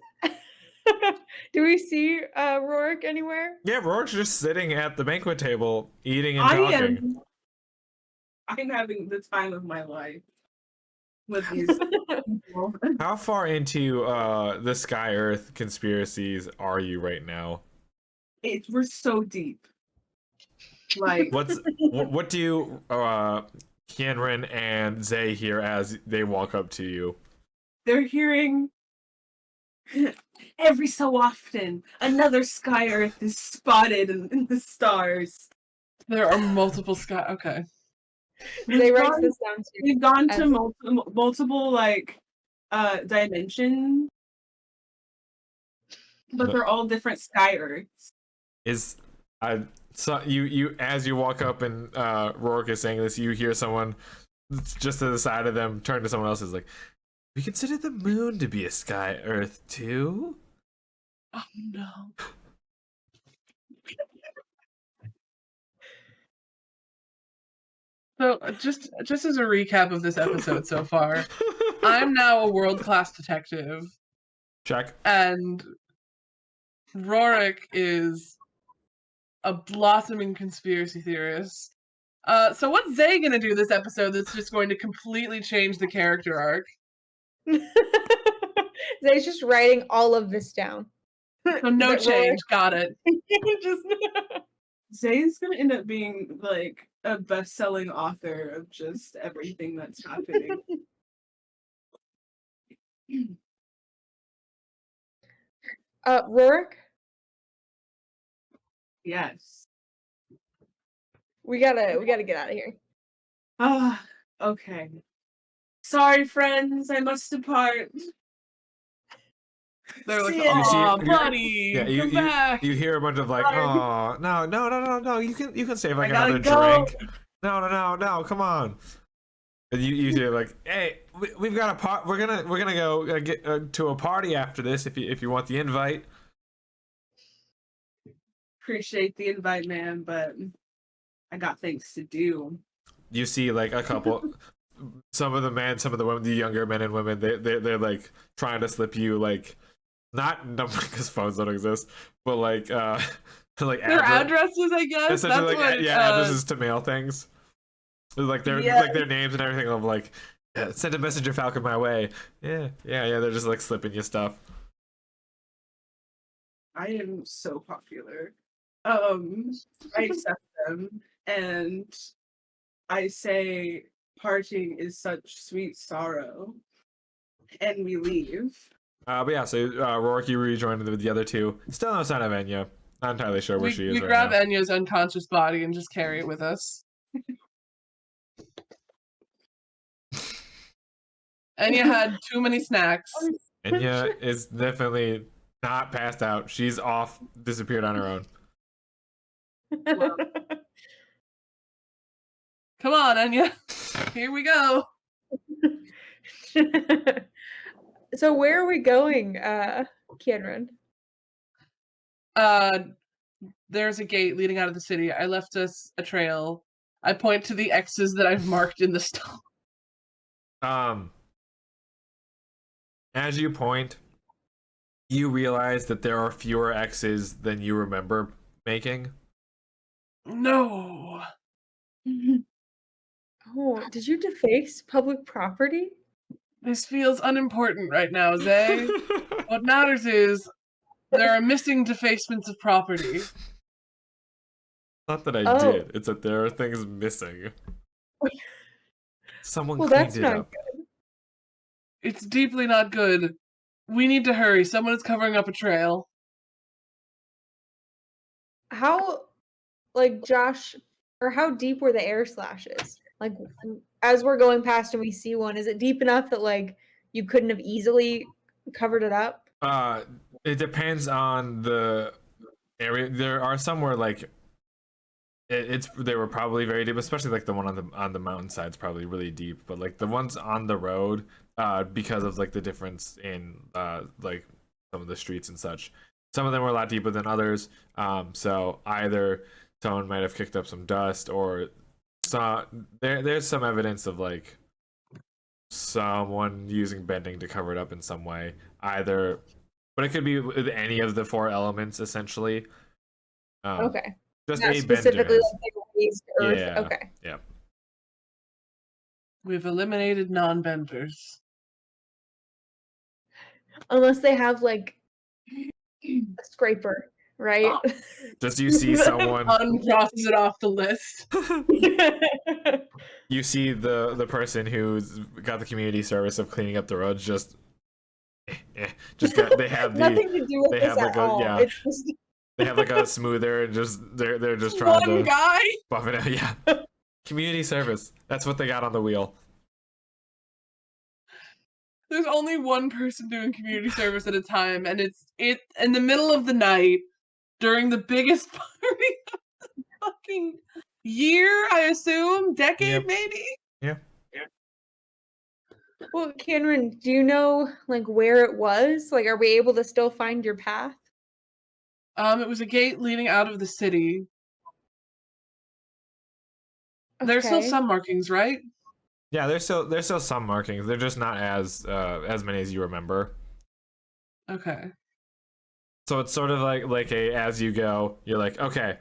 Do we see Rorik anywhere? Yeah, Rourke's just sitting at the banquet table, eating and I talking. I'm having the time of my life with these people. How far into the Sky Earth conspiracies are you right now? We're so deep. Like, What do you Kienren and Zay hear as they walk up to you? they're hearing every so often another Sky Earth is spotted in the stars. There are multiple sky. Okay. They write this down too. We've gone to as- multiple like dimensions, but they're all different Sky Earths. Is so you as you walk up and Rourke is saying this, you hear someone just to the side of them turn to someone else is like, we consider the moon to be a Sky Earth too? Oh no. So just as a recap of this episode so far, I'm now a world-class detective, Check. and Rorik is a blossoming conspiracy theorist. So what's Zay gonna do this episode that's just going to completely change the character arc? Zay's just writing all of this down. So no Is that change. Got it. Just Zay's gonna end up being like a best-selling author of just everything that's happening. Rorik, Yes. we gotta get out of here. Ah, okay. Sorry, friends, I must depart. They're like, See ya. "Aw, You- buddy, Yeah, come back." you hear a bunch of like, Sorry. oh no, you can save like I gotta another go. drink. No, come on. And you hear like, hey, we've got a pot. We're gonna go get to a party after this if you want the invite. Appreciate the invite, man, but I got things to do. You see like a couple, some of the men, some of the women, the younger men and women, they're like trying to slip you like, not number because phones don't exist, but like like Their addresses, I guess. That's essentially like what. addresses to mail things. Like their Yeah. like their names and everything of like, yeah, send a messenger falcon my way. Yeah. They're just like slipping you stuff. I am so popular. I accept them and I say parting is such sweet sorrow. And we leave. But yeah, so Rourke, you rejoined with the other two. Still no sign of Enya. Not entirely sure where she is We right grab now. Enya's unconscious body and just carry it with us. Enya had too many snacks. Enya is definitely not passed out. She's off, disappeared on her own. Come on, Enya. Here we go. So where are we going, Kienren? There's a gate leading out of the city. I left us a trail. I point to the X's that I've marked in the stone. As you point, you realize that there are fewer X's than you remember making. No. Oh, did you deface public property? This feels unimportant right now, Zay. What matters is there are missing defacements of property. Not that I Oh. did. It's that there are things missing. Someone Well, cleaned that's it not up. It's deeply not good. We need to hurry. Someone is covering up a trail. How, like, Josh, or how deep were the air slashes? Like, as we're going past and we see one, is it deep enough that, like, you couldn't have easily covered it up? It depends on the area. There are some where like they were probably very deep, especially like the one on the mountainside's probably really deep. But like the ones on the road, because of like the difference in like some of the streets and such, some of them were a lot deeper than others. So either someone might have kicked up some dust, or there's some evidence of like someone using bending to cover it up in some way. Either, but it could be with any of the four elements essentially. Okay. Just Not a bender specifically has. like they raised earth. Yeah. Okay. Yeah. We've eliminated non-benders. Unless they have like a scraper, right? Just you see someone. Uncrosses it off the list. You see the person who's got the community service of cleaning up the roads. Just they have Nothing to do with they this have like at all. yeah. It's just They have like a smoother and just they're just trying One to guy. buff it out. Yeah. Community service. That's what they got on the wheel. There's only one person doing community service at a time, and it's in the middle of the night during the biggest party of the fucking year, I assume, decade Yep. maybe. Yeah. well, Cameron, do you know like where it was? Like, are we able to still find your path? It was a gate leading out of the city. There's still Okay. some markings, right? Yeah, there's still some markings. They're just not as many as you remember. Okay. So it's sort of like a as you go, you're like, okay,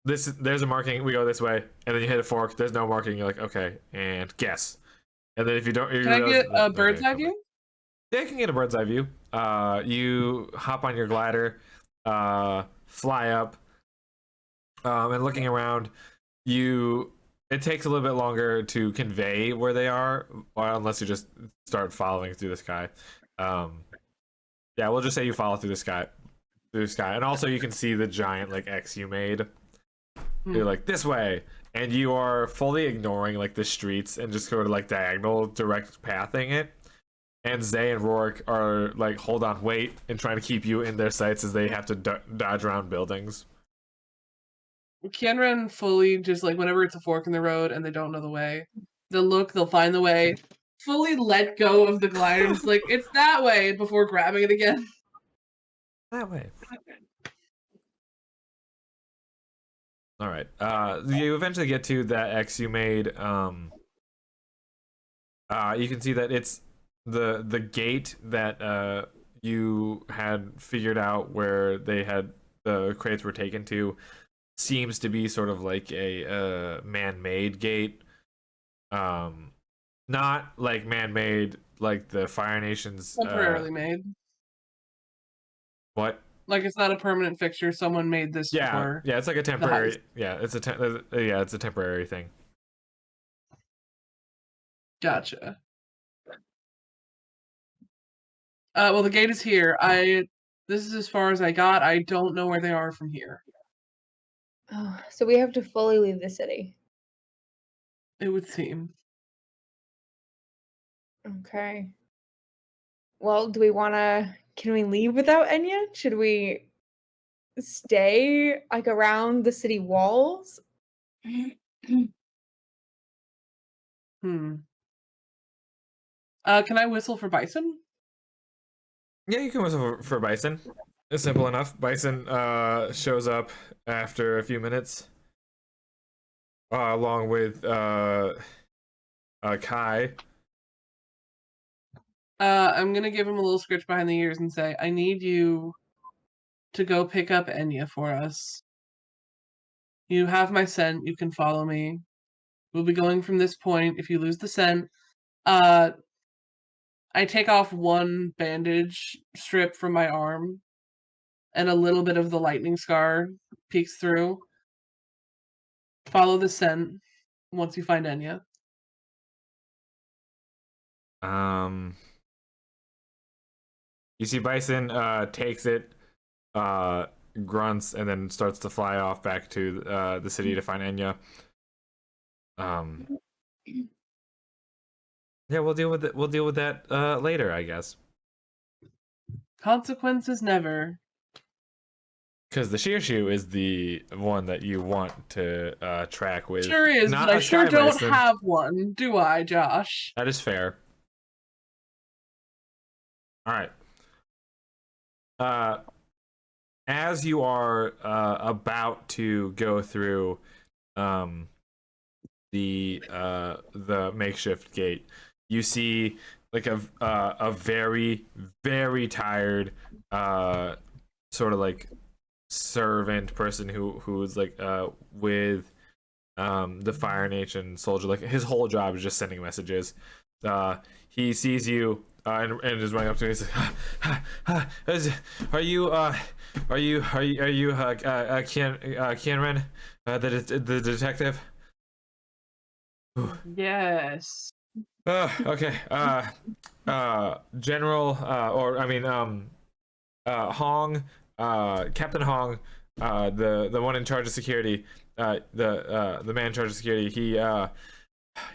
there's a marking, we go this way, and then you hit a fork, there's no marking, you're like, okay, and guess. And then if you don't, Can I get a bird's eye view? Yeah, you can get a bird's eye view. You hop on your glider, fly up, and looking around, it takes a little bit longer to convey where they are, or unless you just start following through the sky. Yeah, we'll just say you follow through the sky, and also you can see the giant like X you made. You're like this way, and you are fully ignoring like the streets and just sort of like diagonal direct pathing it. And Zay and Rourke are like, hold on, wait, and trying to keep you in their sights as they have to dodge around buildings. Kienren fully just like whenever it's a fork in the road and they don't know the way, they'll find the way, fully let go of the glider and just like, it's that way before grabbing it again. That way. All right. You eventually get to that X you made. You can see that it's the gate that you had figured out where the crates were taken to seems to be sort of like a man-made gate. Not like man-made like the Fire Nation's Temporarily made. What? Like it's not a permanent fixture. Someone made this for. Yeah, it's like a temporary. Yeah, it's a temporary thing. Gotcha. Well, the gate is here. This is as far as I got. I don't know where they are from here. Oh, so we have to fully leave the city. It would seem. Okay. Well, do we can we leave without Enya? Should we stay like around the city walls? Hmm. Can I whistle for Bison? Yeah, you can whistle for Bison. It's simple enough. Bison shows up after a few minutes, along with Kai. I'm gonna give him a little scritch behind the ears and say, I need you to go pick up Enya for us. You have my scent. You can follow me. We'll be going from this point. If you lose the scent, I take off one bandage strip from my arm, and a little bit of the lightning scar peeks through. Follow the scent once you find Enya. You see Bison takes it, grunts, and then starts to fly off back to the city to find Enya. Yeah, we'll deal with it. We'll deal with that later, I guess. Consequences never. Because the sheer shoe is the one that you want to track with. Sure is, not but I a sure sky don't medicine. have one, do I, Josh? That is fair. All right. As you are about to go through the makeshift gate, you see like a very very tired sort of like servant person who's like with the Fire Nation soldier. Like his whole job is just sending messages. He sees you and is running up to you. He's like, are you Kianren, the detective? Yes. Okay. General, or I mean, Hong, Captain Hong, the one in charge of security, the man in charge of security.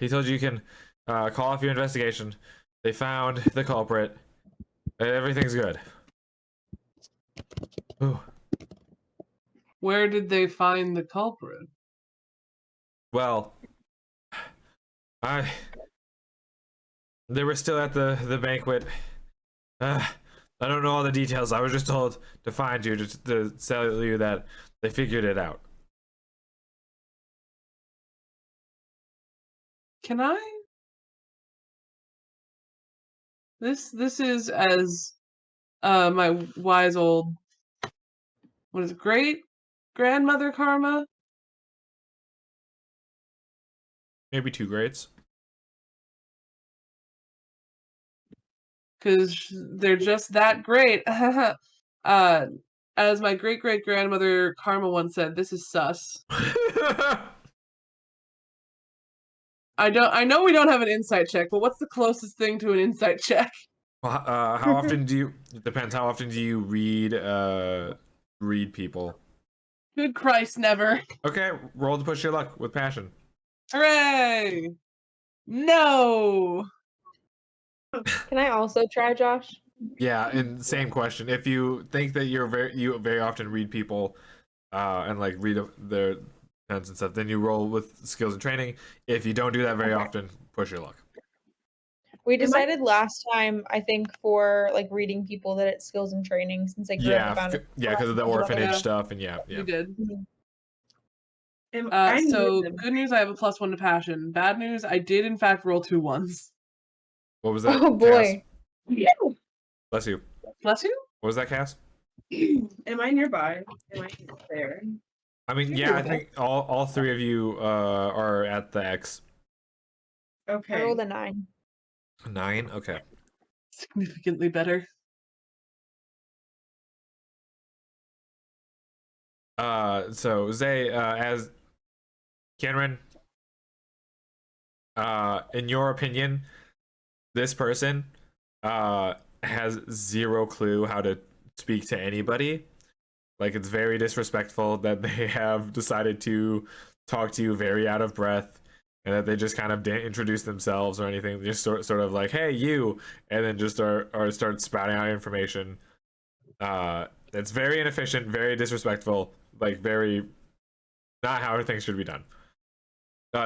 He told you can call off your investigation. They found the culprit. Everything's good. Ooh. Where did they find the culprit? Well, they were still at the banquet. I don't know all the details. I was just told to find you to tell you that they figured it out. Can I? This is as my wise old, what is it, great grandmother Karma? Maybe 2 grades. Because they're just that great. As my great great grandmother Karma once said, this is sus. I know we don't have an insight check, but what's the closest thing to an insight check? Well, how often do you? It depends. How often do you read people? Good Christ, never. Okay, roll to push your luck with passion. Hooray! No. Can I also try, Josh? Yeah, and same question. If you think that you very often read people, and like read their notes and stuff, then you roll with skills and training. If you don't do that very often, push your luck. We decided last time, I think, for like reading people that it's skills and training since I grew up around Yeah, because of the orphanage Yeah. stuff, and yeah. We did. I So need them. good news, I have a +1 to passion. Bad news, I did in fact roll 2 ones. What was that? Oh boy. Cass? Bless you. Bless you. What was that, Cass? Am I nearby? Am I there? I mean, yeah, I think all 3 of you are at the X. I Okay. rolled a 9. 9? Okay. Significantly better. So Zay, as Cameron, in your opinion, this person has 0 clue how to speak to anybody. Like, it's very disrespectful that they have decided to talk to you very out of breath, and that they just kind of didn't introduce themselves or anything. They just sort of like, hey, you, and then just start spouting out information. It's very inefficient, very disrespectful, like very not how things should be done.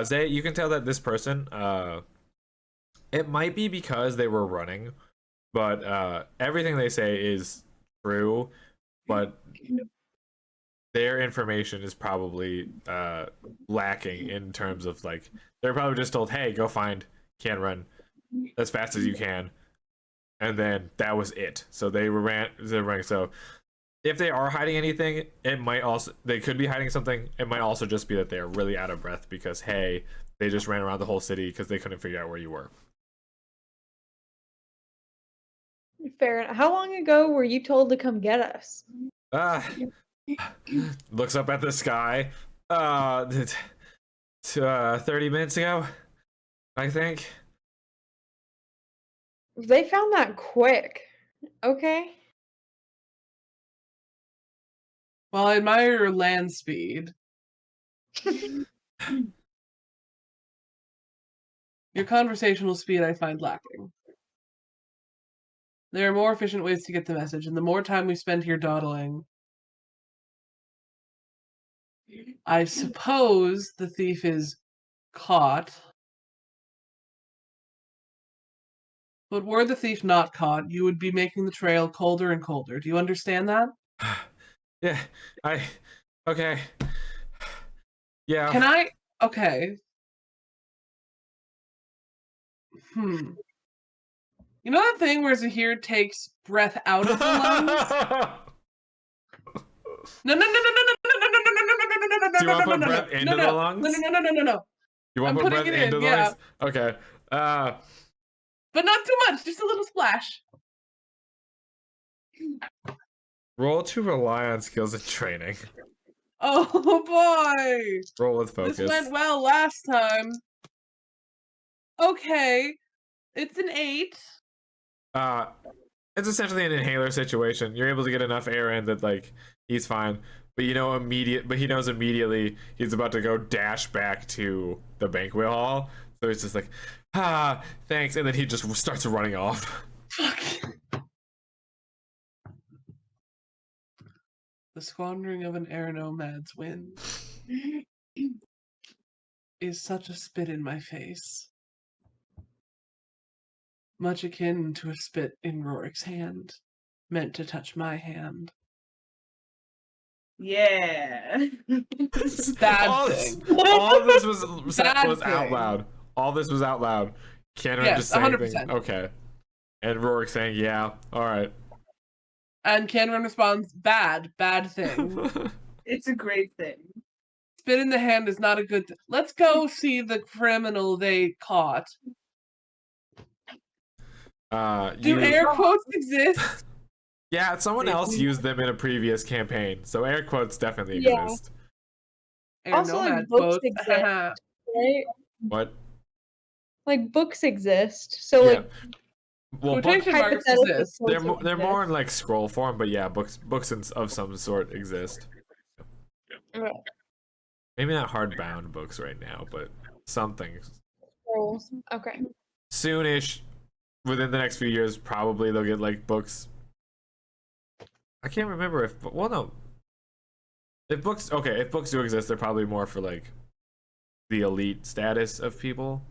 Zay, you can tell that this person, it might be because they were running, but everything they say is true, but their information is probably lacking in terms of like they're probably just told, hey, go find Can Run as fast as you can, and then that was it. So they're running. So if they are hiding anything, they could be hiding something. It might also just be that they're really out of breath because, hey, they just ran around the whole city because they couldn't figure out where you were. Fair enough. How long ago were you told to come get us? Looks up at the sky. 30 minutes ago, I think. They found that quick. Okay. Well, I admire your land speed. Your conversational speed I find lacking. There are more efficient ways to get the message, and the more time we spend here dawdling, I suppose the thief is caught. But were the thief not caught, you would be making the trail colder and colder. Do you understand that? Yeah, okay. Yeah. Can I? Okay. You know that thing where Zahir takes breath out of the lungs? No. Do you want to put breath into the lungs? No. You want to put breath into the lungs? Okay. But not too much, just a little splash. Roll to rely on skills and training. Oh boy! Roll with focus. This went well last time. Okay. It's an 8. It's essentially an inhaler situation. You're able to get enough air in that like he's fine. But he knows immediately he's about to go dash back to the banquet hall. So he's just like, thanks, and then he just starts running off. Fuck. The squandering of an air nomad's wind is such a spit in my face. Much akin to a spit in Rorik's hand, meant to touch my hand. Yeah. Bad thing. All of this was Bad out thing. loud. All this was out loud. Can't Yes, just say anything. 100%. Okay. And Rorik saying, yeah, alright. And Cameron responds, bad thing. It's a great thing. Spit in the hand is not a good thing. Let's go see the criminal they caught. Do air quotes exist? Yeah, someone else used them in a previous campaign, so air quotes definitely Yeah. exist. Air Also, like, nomad books quotes. exist. Right? What? Like books exist. So Yeah. like Well, Quotation marks hypothetically, exist. quotes they're more in exist. like scroll form, but yeah, books of some sort exist. Okay. Maybe not hardbound books right now, but something. Scrolls. Okay. Soonish, within the next few years, probably they'll get like books. I can't remember if no. If books do exist, they're probably more for like the elite status of people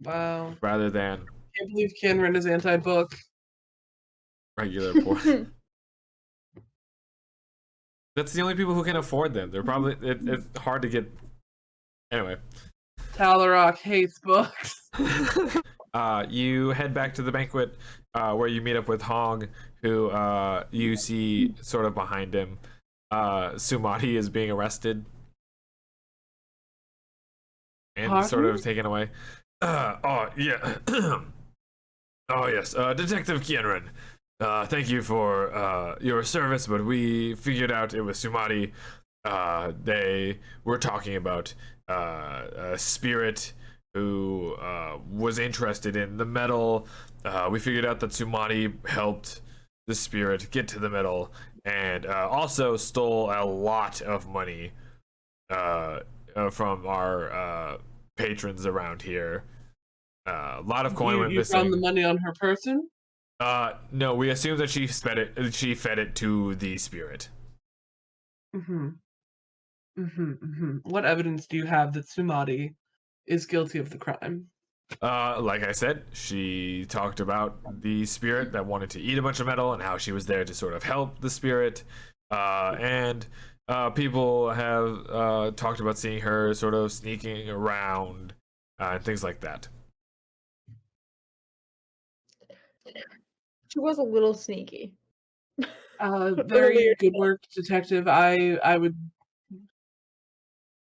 Wow. rather than I can't believe Cameron is anti-book. regular poor. That's the only people who can afford them. They're probably it's hard to get. Anyway. Talarock hates books. You head back to the banquet where you meet up with Hong, who you see sort of behind him. Sumati is being arrested and sort of taken away. Oh yeah. Oh yes, Detective Kienren. Thank you for your service, but we figured out it was Sumati. They were talking about a spirit who was interested in the metal. We figured out that Sumati helped the spirit get to the metal and also stole a lot of money from our patrons around here. A lot of coin went missing. You found the money on her person? No, we assume that she fed it to the spirit. What evidence do you have that Sumati is guilty of the crime? Like I said, she talked about the spirit that wanted to eat a bunch of metal and how she was there to sort of help the spirit. And people have talked about seeing her sort of sneaking around and things like that. She was a little sneaky. Very good work, detective. I would.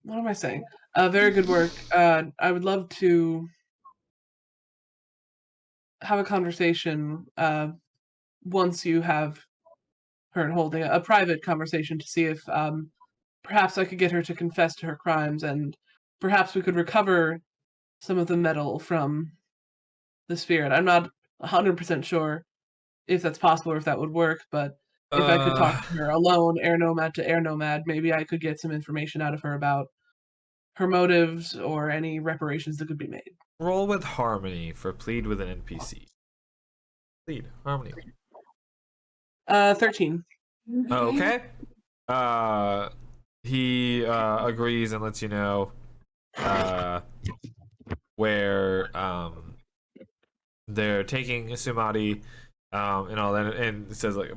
What am I saying? Very good work. I would love to have a conversation once you have her in holding, a private conversation to see if perhaps I could get her to confess to her crimes, and perhaps we could recover some of the metal from the spirit. I'm not 100% sure if that's possible or if that would work, but if I could talk to her alone, air nomad to air nomad, maybe I could get some information out of her about her motives or any reparations that could be made. Roll with harmony for plead with an NPC. Plead harmony. 13. Okay. He agrees and lets you know where they're taking Sumati and all that, and it says like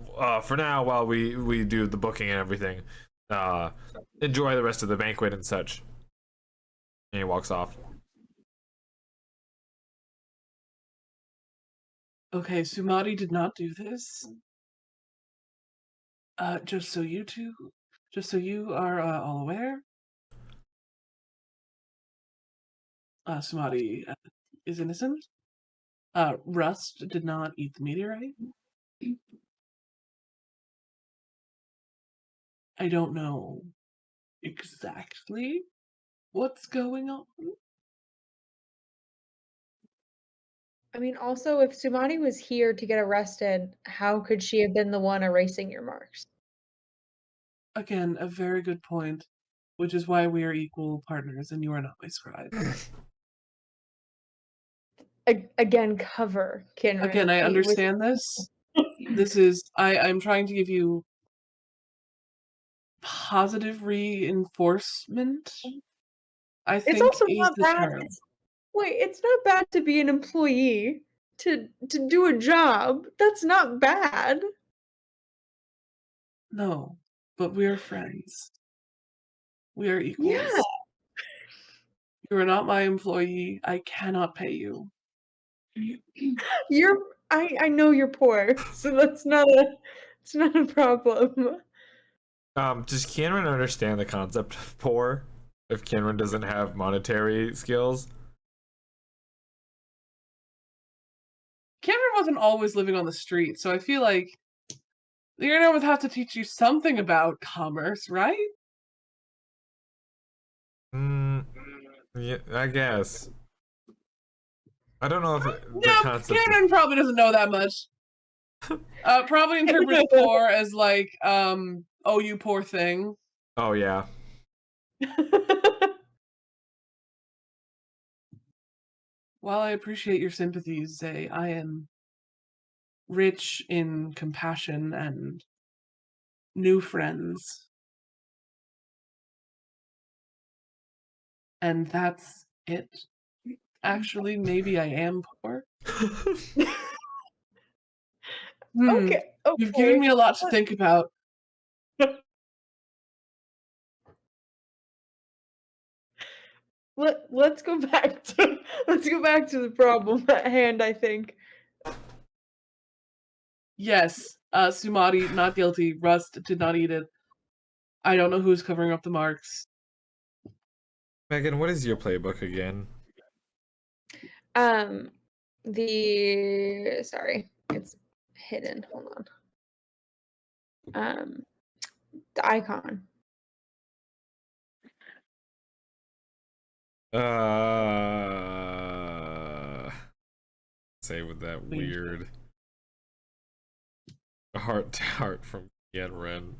for now while we do the booking and everything, enjoy the rest of the banquet and such. And he walks off. Okay, Sumati did not do this. Just so you are all aware, Sumati is innocent. Rust did not eat the meteorite. I don't know exactly what's going on. I mean, also, if Sumati was here to get arrested, how could she have been the one erasing your marks? Again, a very good point, which is why we are equal partners and you are not my scribe. Again, cover, Kinran. Again, I understand this. This is I'm trying to give you positive reinforcement. I It's think also is not the bad. term. Wait, it's not bad to be an employee to do a job. That's not bad. No, but we're friends. We are equals. Yeah. You are not my employee. I cannot pay you. I know you're poor, so it's not a problem. Does Cameron understand the concept of poor? If Cameron doesn't have monetary skills? Cameron wasn't always living on the street, so I feel like the internet would have to teach you something about commerce, right? Yeah, I guess. I don't know if the No, concept. Cameron probably doesn't know that much. Probably interprets poor as like, oh, you poor thing. Oh yeah. While I appreciate your sympathies, Zay, I am rich in compassion and new friends. And that's it. Actually, maybe I am poor. Okay. You've given me a lot to think about. Let's go back to the problem at hand, I think. Yes, Sumati, not guilty. Rust did not eat it. I don't know who's covering up the marks. Megan, what is your playbook again? Sorry, it's hidden. Hold on. The icon. Say with that weird heart to heart from Yen Ren.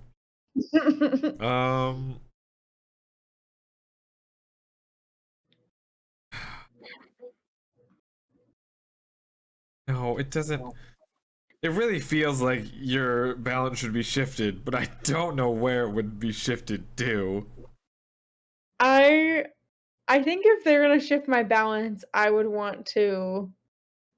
No, it doesn't. It really feels like your balance should be shifted, but I don't know where it would be shifted to. I think if they're gonna shift my balance, I would want to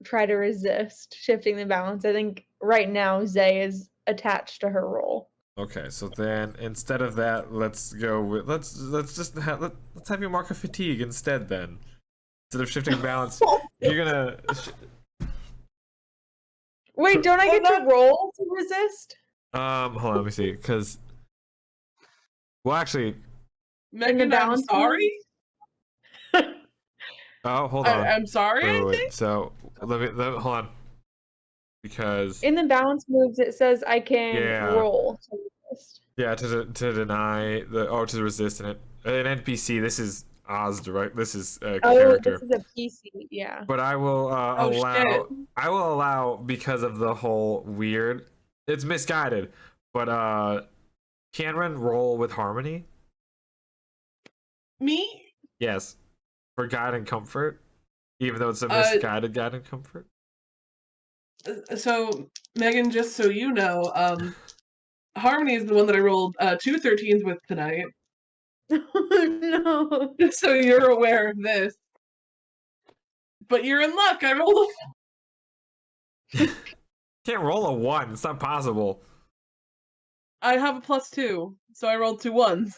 try to resist shifting the balance. I think right now Zay is attached to her role. Okay, so then instead of that, let's go with let's have you mark a fatigue instead. Then instead of shifting balance, you're gonna. Wait, don't I get to roll to resist? Hold on, let me see. Because, well, actually, Megan, I'm sorry. Oh, hold on. I'm sorry. Wait. So let me hold on. Because in the balance moves, it says I can roll to resist. Yeah, to deny to resist an NPC. This is Oz, right? This is a character. This is a PC, yeah. But I will allow. I will allow because of the whole weird. It's misguided, but can Ren roll with harmony? Me? Yes, for guide and comfort, even though it's a misguided guide and comfort. So Megan, just so you know, Harmony is the one that I rolled 2 13s with tonight. Oh no. Just so you're aware of this. But you're in luck. I rolled Can't roll a 1. It's not possible. I have a +2, so I rolled 2 1s.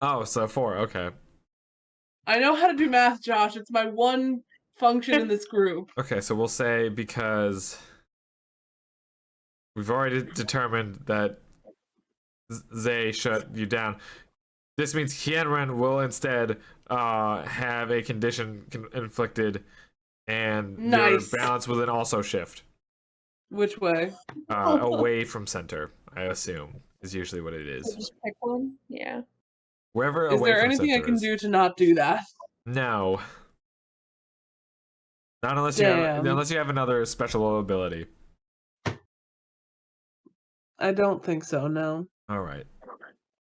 Oh, so 4. Okay. I know how to do math, Josh. It's my one function in this group. Okay, so we'll say because we've already determined that Zay shut you down. This means Kienren will instead have a condition inflicted, and Nice. your balance will then also shift Which way? away from center. I assume is usually what it is. Just pick one. Yeah. Wherever Is away there from anything I center can is. do to not do that? No. Not unless Damn. you have another special ability. I don't think so, no. All right.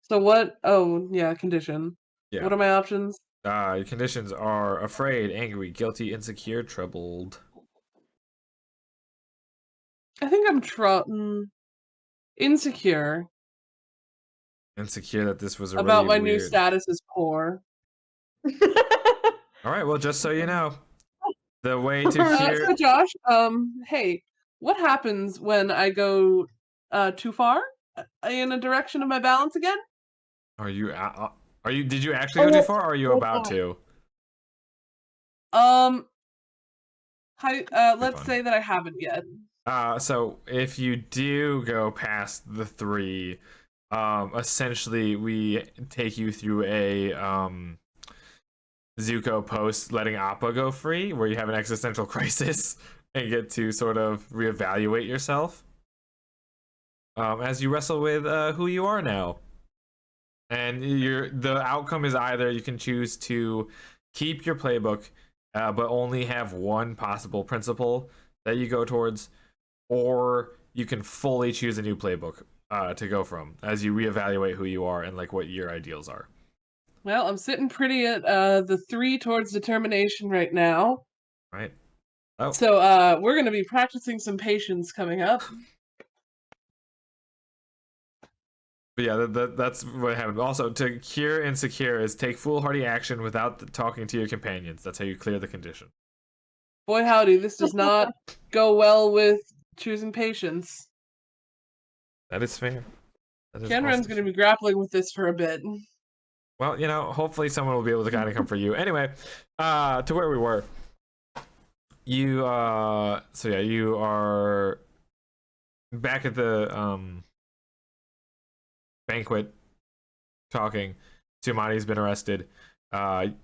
So what? Oh, yeah, condition. Yeah. What are my options? Your conditions are afraid, angry, guilty, insecure, troubled. I think I'm insecure Insecure that this was a about really my new weird. status as poor. All right. Well, just so you know, the way to cure. So Josh, hey, what happens when I go too far in a direction of my balance again? Are you? Did you actually go too far? Or are you about to? Let's fun. say that I haven't yet. So if you do go past the 3, essentially we take you through a Zuko post letting Appa go free, where you have an existential crisis and get to sort of reevaluate yourself as you wrestle with who you are now. And the outcome is either you can choose to keep your playbook, but only have one possible principle that you go towards, or you can fully choose a new playbook to go from as you reevaluate who you are and like what your ideals are. Well, I'm sitting pretty at the 3 towards determination right now. Right. Oh. So we're going to be practicing some patience coming up. But yeah, that's what happened. Also, to cure insecure is take foolhardy action without talking to your companions. That's how you clear the condition. Boy howdy, this does not go well with choosing patience. That is fair. Kenren's going to be grappling with this for a bit. Well, hopefully someone will be able to kind of come for you. Anyway, to where we were. You, so yeah, you are back at the, banquet talking. Sumani's been arrested. They're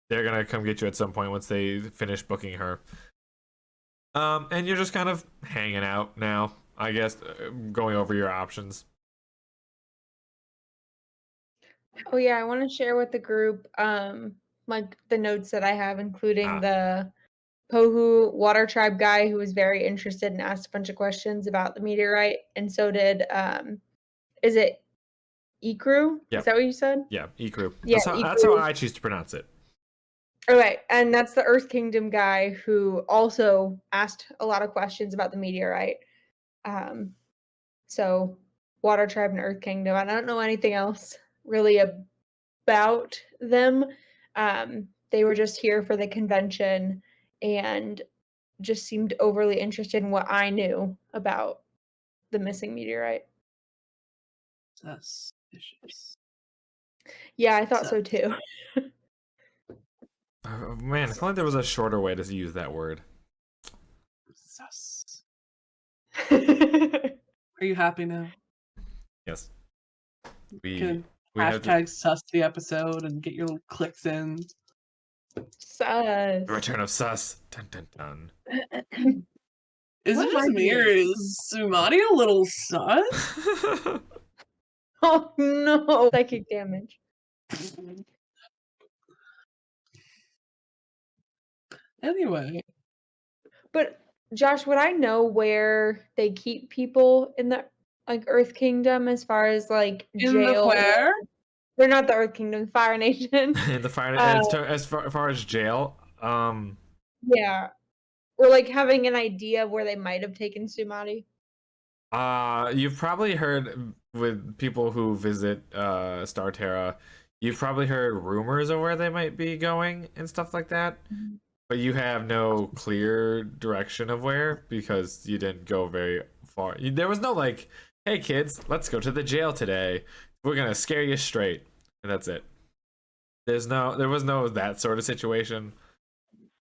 gonna come get you at some point once they finish booking her. And you're just kind of hanging out now, I guess, going over your options. Oh yeah, I want to share with the group like the notes that I have, including the Pohu Water Tribe guy who was very interested and asked a bunch of questions about the meteorite, and so did is it Ikru? Yep. Is that what you said? Yeah, Ikru. Yeah, That's how I choose to pronounce it. Okay, and that's the Earth Kingdom guy who also asked a lot of questions about the meteorite. So Water Tribe and Earth Kingdom. I don't know anything else really about them. They were just here for the convention and just seemed overly interested in what I knew about the missing meteorite. Suspicious. Yeah, I thought so too. Oh, man, if only there was a shorter way to use that word. Sus. Are you happy now? Yes. We can hashtag sus the episode and get your little clicks in. Sus. The return of sus. Dun dun dun. Is it just me or is Sumani a little sus? Oh no! Psychic damage. Anyway. But Josh, would I know where they keep people in the Earth Kingdom as far as like in jail? The where? They're not the Earth Kingdom, Fire Nation. In the Fire as far as jail, yeah, or like having an idea of where they might have taken Sumati. You've probably heard with people who visit Starterra, you've probably heard rumors of where they might be going and stuff like that. But you have no clear direction of where because you didn't go very far. There was no like, "Hey kids, let's go to the jail today. We're gonna scare you straight," and that's it. There was no that sort of situation.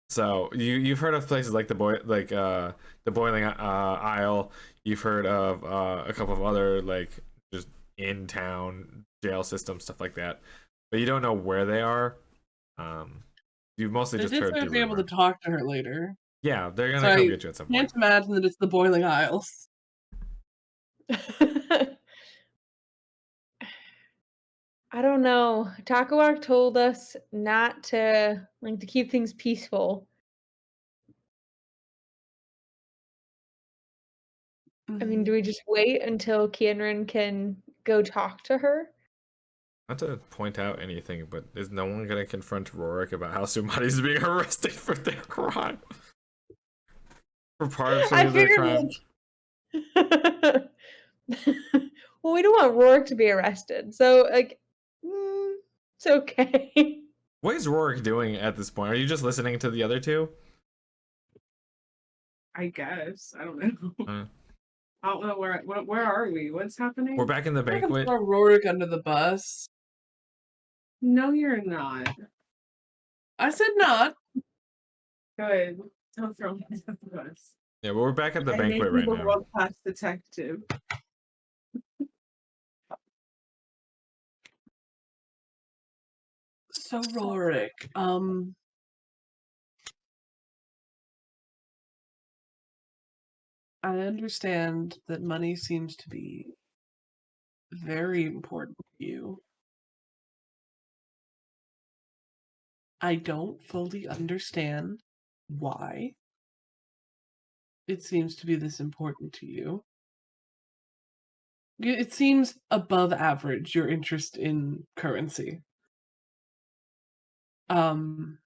So you've heard of places like the Boiling Isle. You've heard of a couple of other like just in town jail systems, stuff like that, but you don't know where they are. Um, you've mostly They just did heard say through I'd be able to rumor. talk to her later. Yeah, they're So gonna come I get you at some can't point. imagine that it's the Boiling Isles. I don't know. Takawak told us not to to keep things peaceful. I mean, do we just wait until Kienran can go talk to her? Not to point out anything, but is no one gonna confront Rorik about how Sumati's being arrested for their crime? For partially I their figured crime. well, we don't want Rourke to be arrested, so it's okay. What is Rorik doing at this point? Are you just listening to the other two? I guess. I don't know. Uh, I don't know where are we? What's happening? we're back in the We're gonna banquet. throw Rorik under the bus. No, you're not. I said not. Good. Don't throw me under the bus. Yeah, but we're back at the I made banquet you right the now. world-class detective. So Rorik, I understand that money seems to be very important to you. I don't fully understand why it seems to be this important to you. It seems above average, your interest in currency. Um,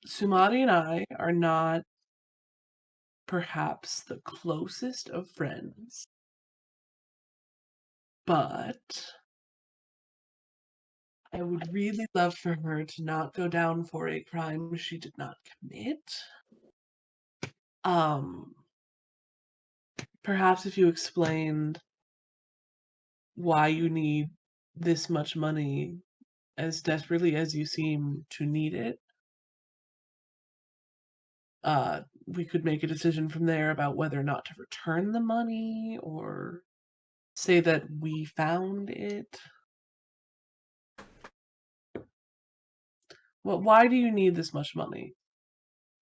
Sumati and I are not perhaps the closest of friends, but I would really love for her to not go down for a crime she did not commit. Um, Perhaps if you explained why you need this much money as desperately as you seem to need it, we could make a decision from there about whether or not to return the money or say that we found it. Well, why do you need this much money?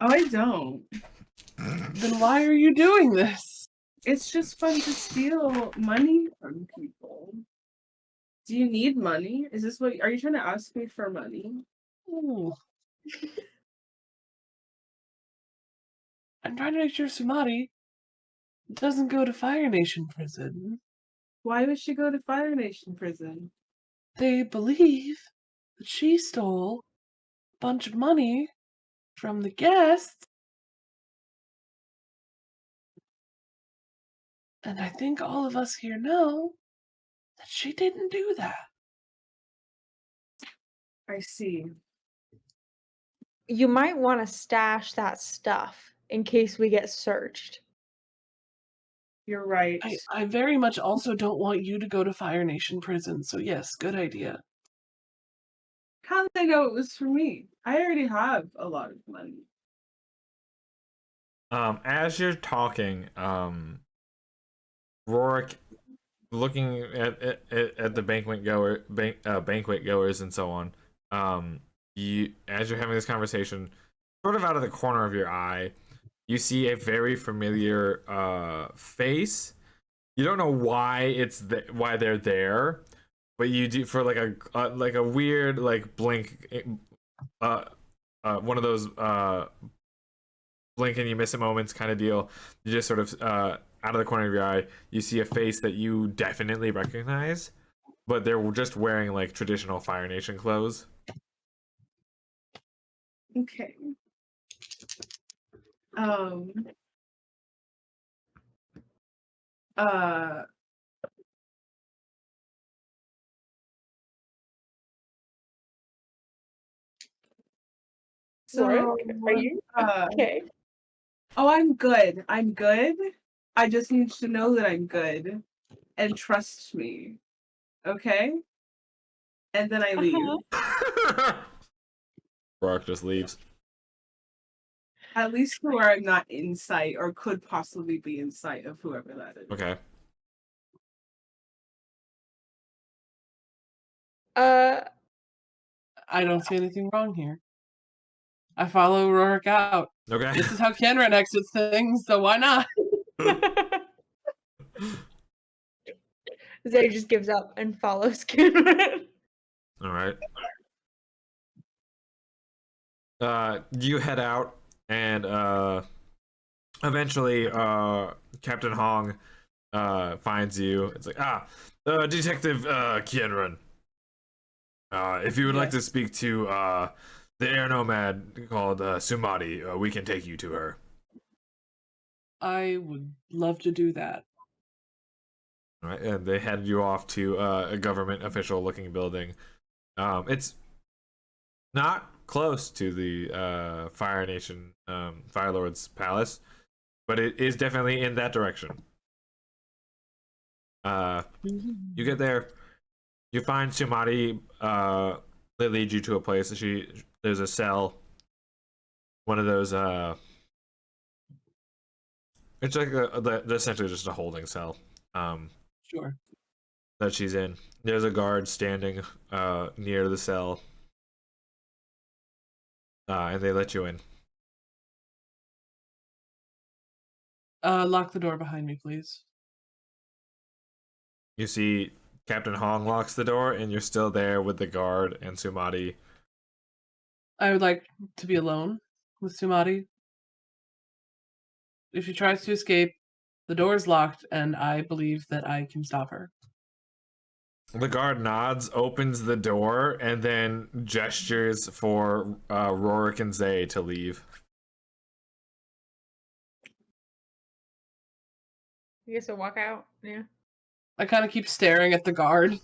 Oh, I don't. Then why are you doing this? It's just fun to steal money from people. Do you need money? Is this what are you trying to ask me for money? Ooh. I'm trying to make sure Sumati doesn't go to Fire Nation prison. Why would she go to Fire Nation prison? They believe that she stole a bunch of money from the guests, and I think all of us here know that she didn't do that. I see. You might want to stash that stuff in case we get searched. You're right. I very much also don't want you to go to Fire Nation prison, so yes, good idea. How did I know it was for me? I already have a lot of money. As you're talking, Rorik, looking at the banquet goers and so on, you as you're having this conversation, sort of out of the corner of your eye, you see a very familiar face. You don't know why why they're there, but you do for like a weird like blink, one of those blink and you miss it moments kind of deal. You just sort of out of the corner of your eye, you see a face that you definitely recognize, but they're just wearing like traditional Fire Nation clothes. Okay. Um Uh, Rourke, so, are you uh, okay? oh, I'm good. I'm good. I just need you to know that I'm good and trust me. Okay? And then I leave. Rourke just leaves. At least to where I'm not in sight or could possibly be in sight of whoever that is. Okay. Uh, I don't see anything wrong here. I follow Rourke out. Okay. This is how Kenren exits things, so why not? Zay just gives up and follows Cameron. All right. You head out, and eventually, Captain Hong finds you. It's like, Detective Kienrun. If you would like to Yes. speak to the air nomad called Sumati, we can take you to her. I would love to do that. All right, and they head you off to a government official-looking building. It's not close to the Fire Nation Fire Lord's palace, but it is definitely in that direction. You get there, you find Sumati. They lead you to a place. There's a cell, one of those. It's like essentially just a holding cell. Sure. That she's in. There's a guard standing near the cell, and they let you in. Lock the door behind me, please. You see Captain Hong locks the door, and you're still there with the guard and Sumati. I would like to be alone with Sumati. If she tries to escape, the door is locked, and I believe that I can stop her. The guard nods, opens the door, and then gestures for Rorik and Zay to leave. I guess we'll walk out. Yeah. I kind of keep staring at the guard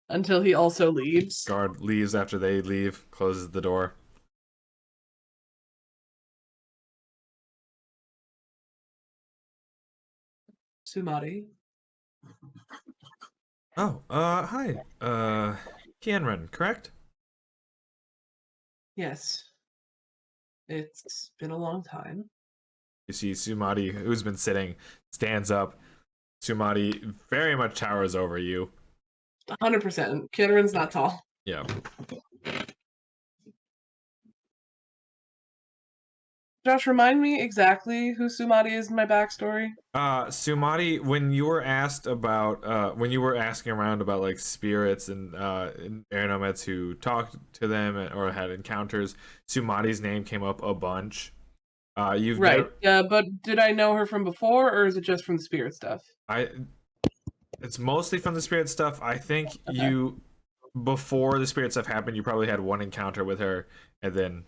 until he also leaves. Guard leaves after they leave, closes the door. Sumati. Oh, hi. Kienren, correct? Yes. It's been a long time. You see Sumati, who's been sitting, stands up. Sumati very much towers over you. 100%. Kenren's not tall. Yeah. Josh, remind me exactly who Sumati is in my backstory. Sumati, when you were asked about, when you were asking around about like spirits and air nomads who talked to them or had encounters, Sumati's name came up a bunch. You've Right. Yeah, but did I know her from before, or is it just from the spirit stuff? It's mostly from the spirit stuff. I think before the spirit stuff happened, you probably had one encounter with her, and then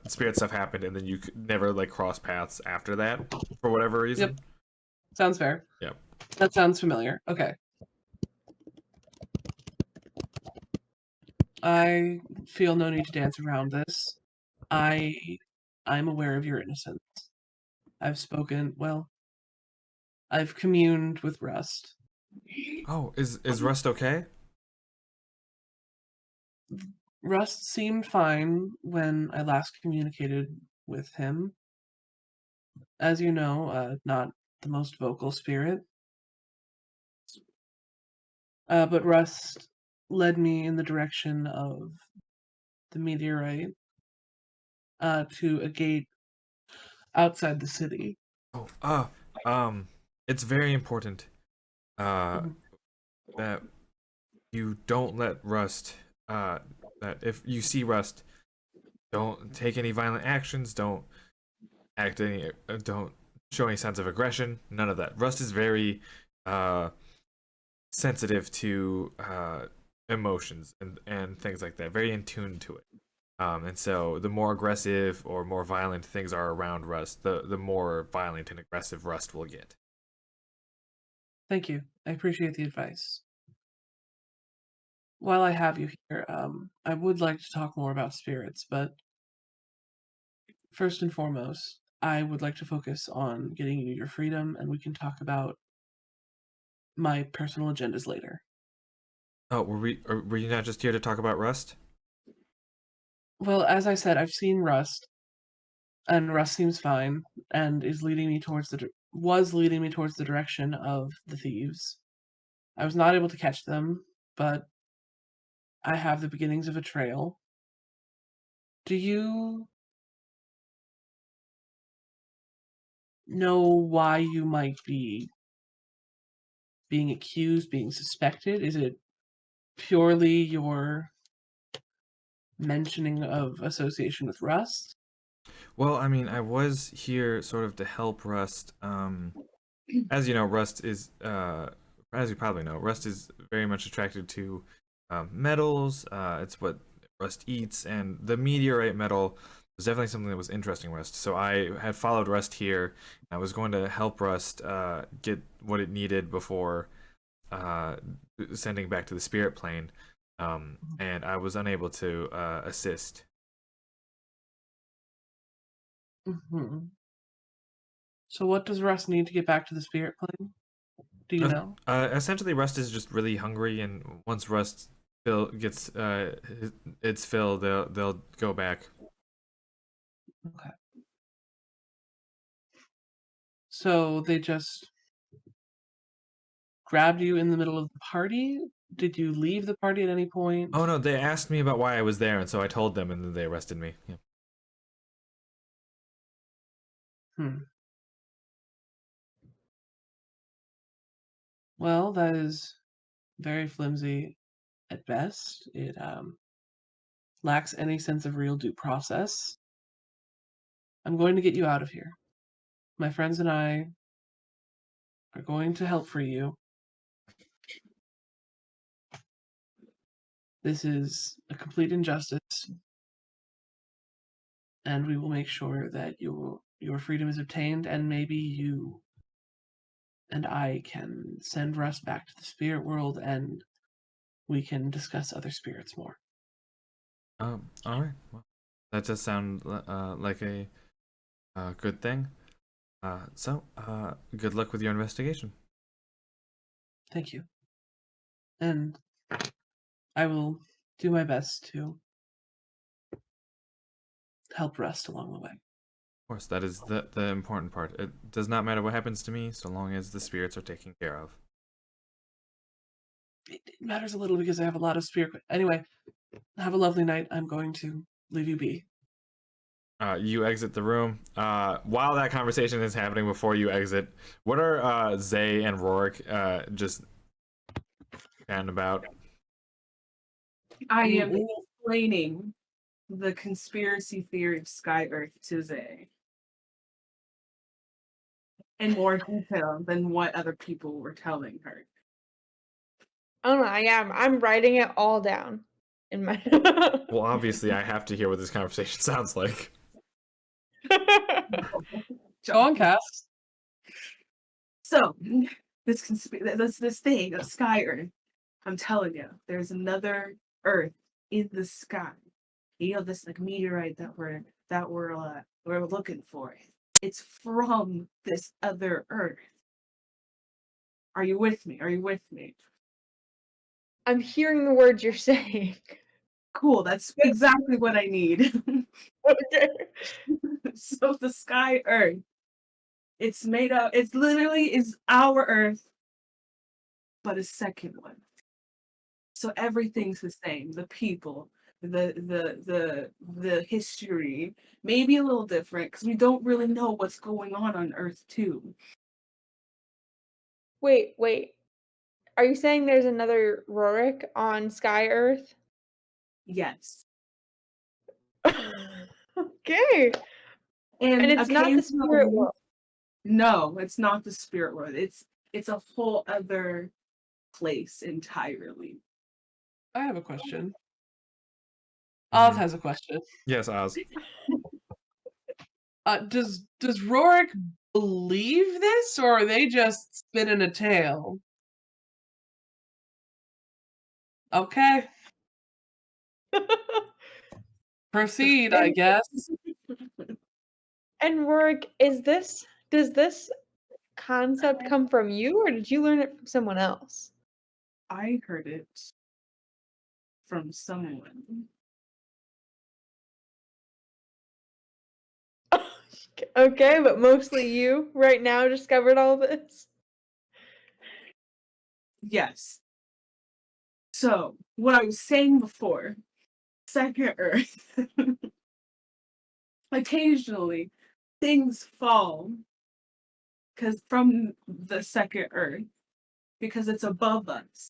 spirit stuff happened, and then you could never like cross paths after that for whatever reason. Yep. Sounds fair. Yep. That sounds familiar. Okay. I feel no need to dance around this. I'm aware of your innocence. I've communed with Rust. Oh, is Rust okay? Rust seemed fine when I last communicated with him. As you know, not the most vocal spirit. But Rust led me in the direction of the meteorite to a gate outside the city. Oh, it's very important Mhm. that you don't let Rust that if you see Rust, don't take any violent actions, don't show any signs of aggression, none of that. Rust is very sensitive to emotions and things like that, very in tune to it. And so the more aggressive or more violent things are around Rust, the more violent and aggressive Rust will get. Thank you. I appreciate the advice. While I have you here, I would like to talk more about spirits, but first and foremost, I would like to focus on getting you your freedom, and we can talk about my personal agendas later. Oh, were you not just here to talk about Rust? Well, as I said, I've seen Rust, and Rust seems fine, and was leading me towards the direction of the thieves. I was not able to catch them, but I have the beginnings of a trail. Do you know why you might be being accused, being suspected? Is it purely your mentioning of association with Rust? Well, I mean, I was here sort of to help Rust. As you know, as you probably know, Rust is very much attracted to metals. It's what Rust eats, and the meteorite metal was definitely something that was interesting Rust. So I had followed Rust here. I was going to help Rust get what it needed before uh, sending back to the spirit plane, and I was unable to assist. Hmm. So what does Rust need to get back to the spirit plane? Do you know? Essentially, Rust is just really hungry, and once Rust gets its fill, they'll go back. Okay. So they just grabbed you in the middle of the party? Did you leave the party at any point? Oh no, they asked me about why I was there, and so I told them, and then they arrested me. Yeah. Hmm. Well, that is very flimsy at best. It lacks any sense of real due process. I'm going to get you out of here. My friends and I are going to help free you. This is a complete injustice, and we will make sure that your freedom is obtained, and maybe you and I can send Russ back to the spirit world, and we can discuss other spirits more. All right. Well, that does sound like a good thing. Good luck with your investigation. Thank you. And I will do my best to help Rust along the way. Of course, that is the important part. It does not matter what happens to me, so long as the spirits are taken care of. It matters a little because I have a lot of spirit. Anyway, have a lovely night. I'm going to leave you be. You exit the room. While that conversation is happening, before you exit, what are Zay and Rourke just chatting about? I am explaining the conspiracy theory of Sky Earth to Zay in more detail than what other people were telling her. Oh no, I am. I'm writing it all down in my. Well, obviously, I have to hear what this conversation sounds like. Go on, Cass. So, this thing of Sky Earth, I'm telling you, there's another Earth in the sky. You know, this like meteorite we're looking for. It's from this other Earth. Are you with me? Are you with me? I'm hearing the words you're saying. Cool, that's exactly what I need. Okay. So the Sky Earth, it's literally is our Earth, but a second one. So everything's the same. The people, the history, maybe a little different because we don't really know what's going on Earth too. Wait. Are you saying there's another Rorik on Sky Earth? Yes. Okay. And it's not the spirit occasionally, world. no, it's not the spirit world. It's a whole other place entirely. I have a question. Oz Mhm. has a question. Yes, Oz. Does Rorik believe this, or are they just spinning a tale? Okay. Proceed, I guess. And Rorik, does this concept come from you, or did you learn it from someone else? I heard it from someone. Okay, but mostly you right now discovered all this? Yes. So, what I was saying before, second Earth, occasionally things fall because from the second Earth, because it's above us.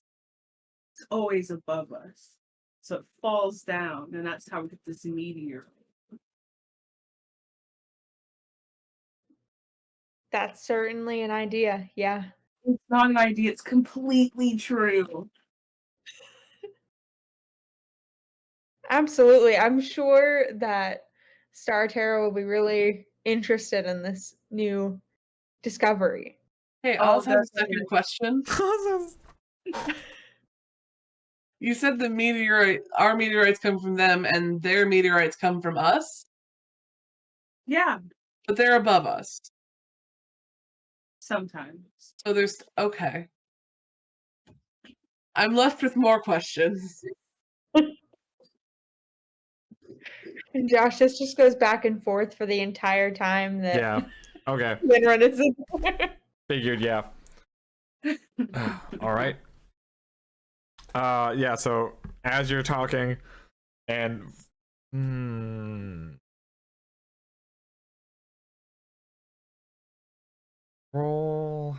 It's always above us. So it falls down, and that's how we get this meteor. That's certainly an idea, yeah. It's not an idea, it's completely true. Absolutely. I'm sure that Starterra will be really interested in this new discovery. Hey, Oh, Oz has a second definitely. question. You said our meteorites come from them, and their meteorites come from us, Yeah, but they're above us. sometimes. So there's okay. I'm left with more questions. And Josh, this just goes back and forth for the entire time that Yeah. Okay. Winrun is in there. Figured, yeah. All right. Yeah, so as you're talking and roll.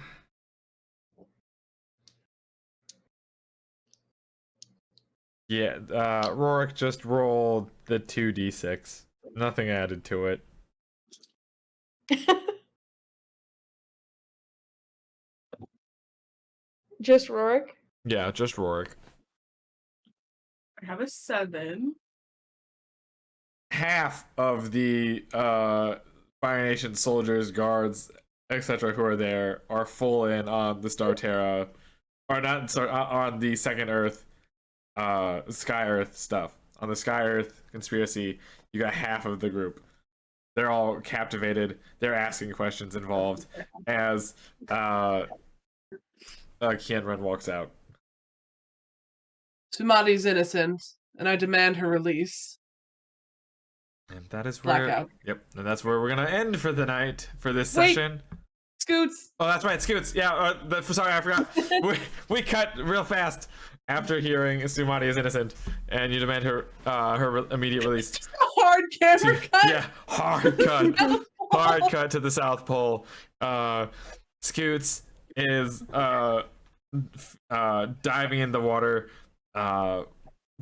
Yeah, Rorik just rolled the 2d6. Nothing added to it. Just Rorik? Yeah, just Rorik. I have a 7. Half of the Fire Nation soldiers, guards, etc., who are there are full in on the Starterra, or not. Sorry, on the Second Earth, Sky Earth stuff. On the Sky Earth conspiracy, you got half of the group. They're all captivated. They're asking questions involved as Kienren walks out. Sumati's innocent, and I demand her release. And that is where. Blackout. Yep, and that's where we're gonna end for the night for this Wait. session. Scoots! Oh, that's right, Scoots. Yeah, sorry, I forgot. we cut real fast after hearing Sumati is innocent, and you demand her immediate release. Just a hard camera cut. Yeah, hard cut, hard cut to the South Pole. Scoots is diving in the water,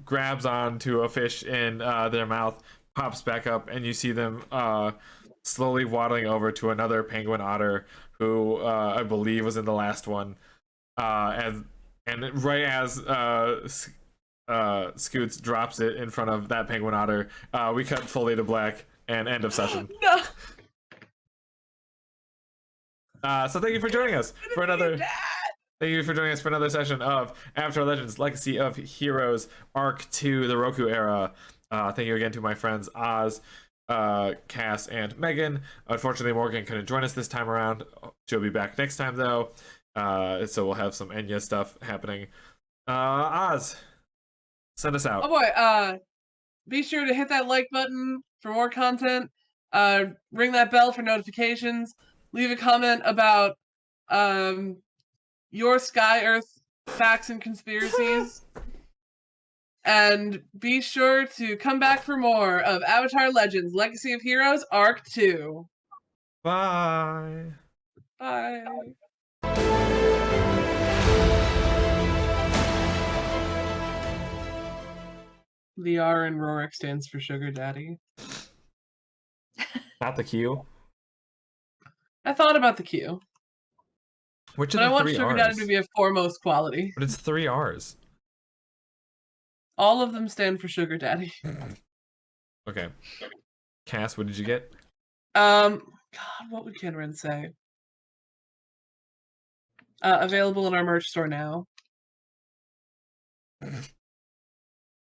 grabs onto a fish in their mouth, pops back up, and you see them slowly waddling over to another penguin otter who I believe was in the last one. And right as Scoots drops it in front of that penguin otter, we cut fully to black and end of session. No. So thank you for joining us for another. Thank you for joining us for another session of Avatar Legends: Legacy of Heroes Arc 2, the Roku era. Thank you again to my friends Oz, Cass, and Megan. Unfortunately, Morgan couldn't join us this time around. She'll be back next time, though. So we'll have some Enya stuff happening. Oz, send us out. Oh boy, be sure to hit that like button for more content. Ring that bell for notifications. Leave a comment about your Sky Earth facts and conspiracies. And be sure to come back for more of Avatar Legends: Legacy of Heroes Arc 2. Bye. Bye. The R in Rorik stands for Sugar Daddy. Not the Q. I thought about the Q. Which of But the I want three Sugar R's? Daddy to be of foremost quality. But it's 3 R's. All of them stand for Sugar Daddy. Okay. Cass, what did you get? God, what would Kinran say? Available in our merch store now.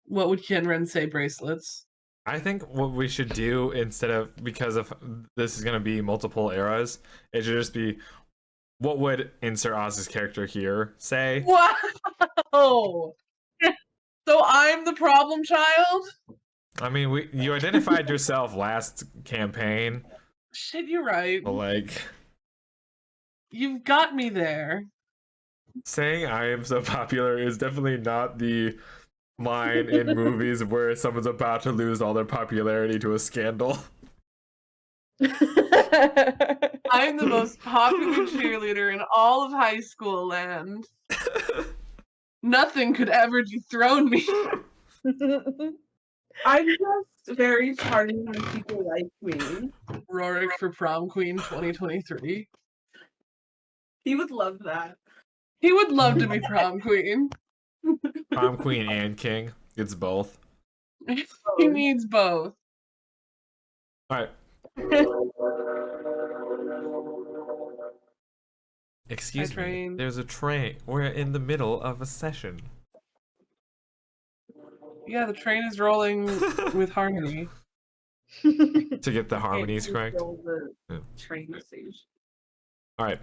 What would Kinran say, bracelets? I think what we should do instead of, because of this is going to be multiple eras, it should just be, what would insert Oz's character here say? Wow! So I'm the problem child? I mean, you identified yourself last campaign, Shit, you're right. but like You've got me there. saying I am so popular is definitely not the line in movies where someone's about to lose all their popularity to a scandal. I'm the most popular cheerleader in all of high school land. Nothing could ever dethrone me. I'm just very charming when people like me. Rorik for prom queen 2023. He would love that. He would love to be prom queen. Prom queen and king. It's both. He needs both. Alright. Excuse me. train. There's a train. We're in the middle of a session. Yeah, the train is rolling with harmony. To get the harmonies Can't correct. control the Yeah. train station. Alright.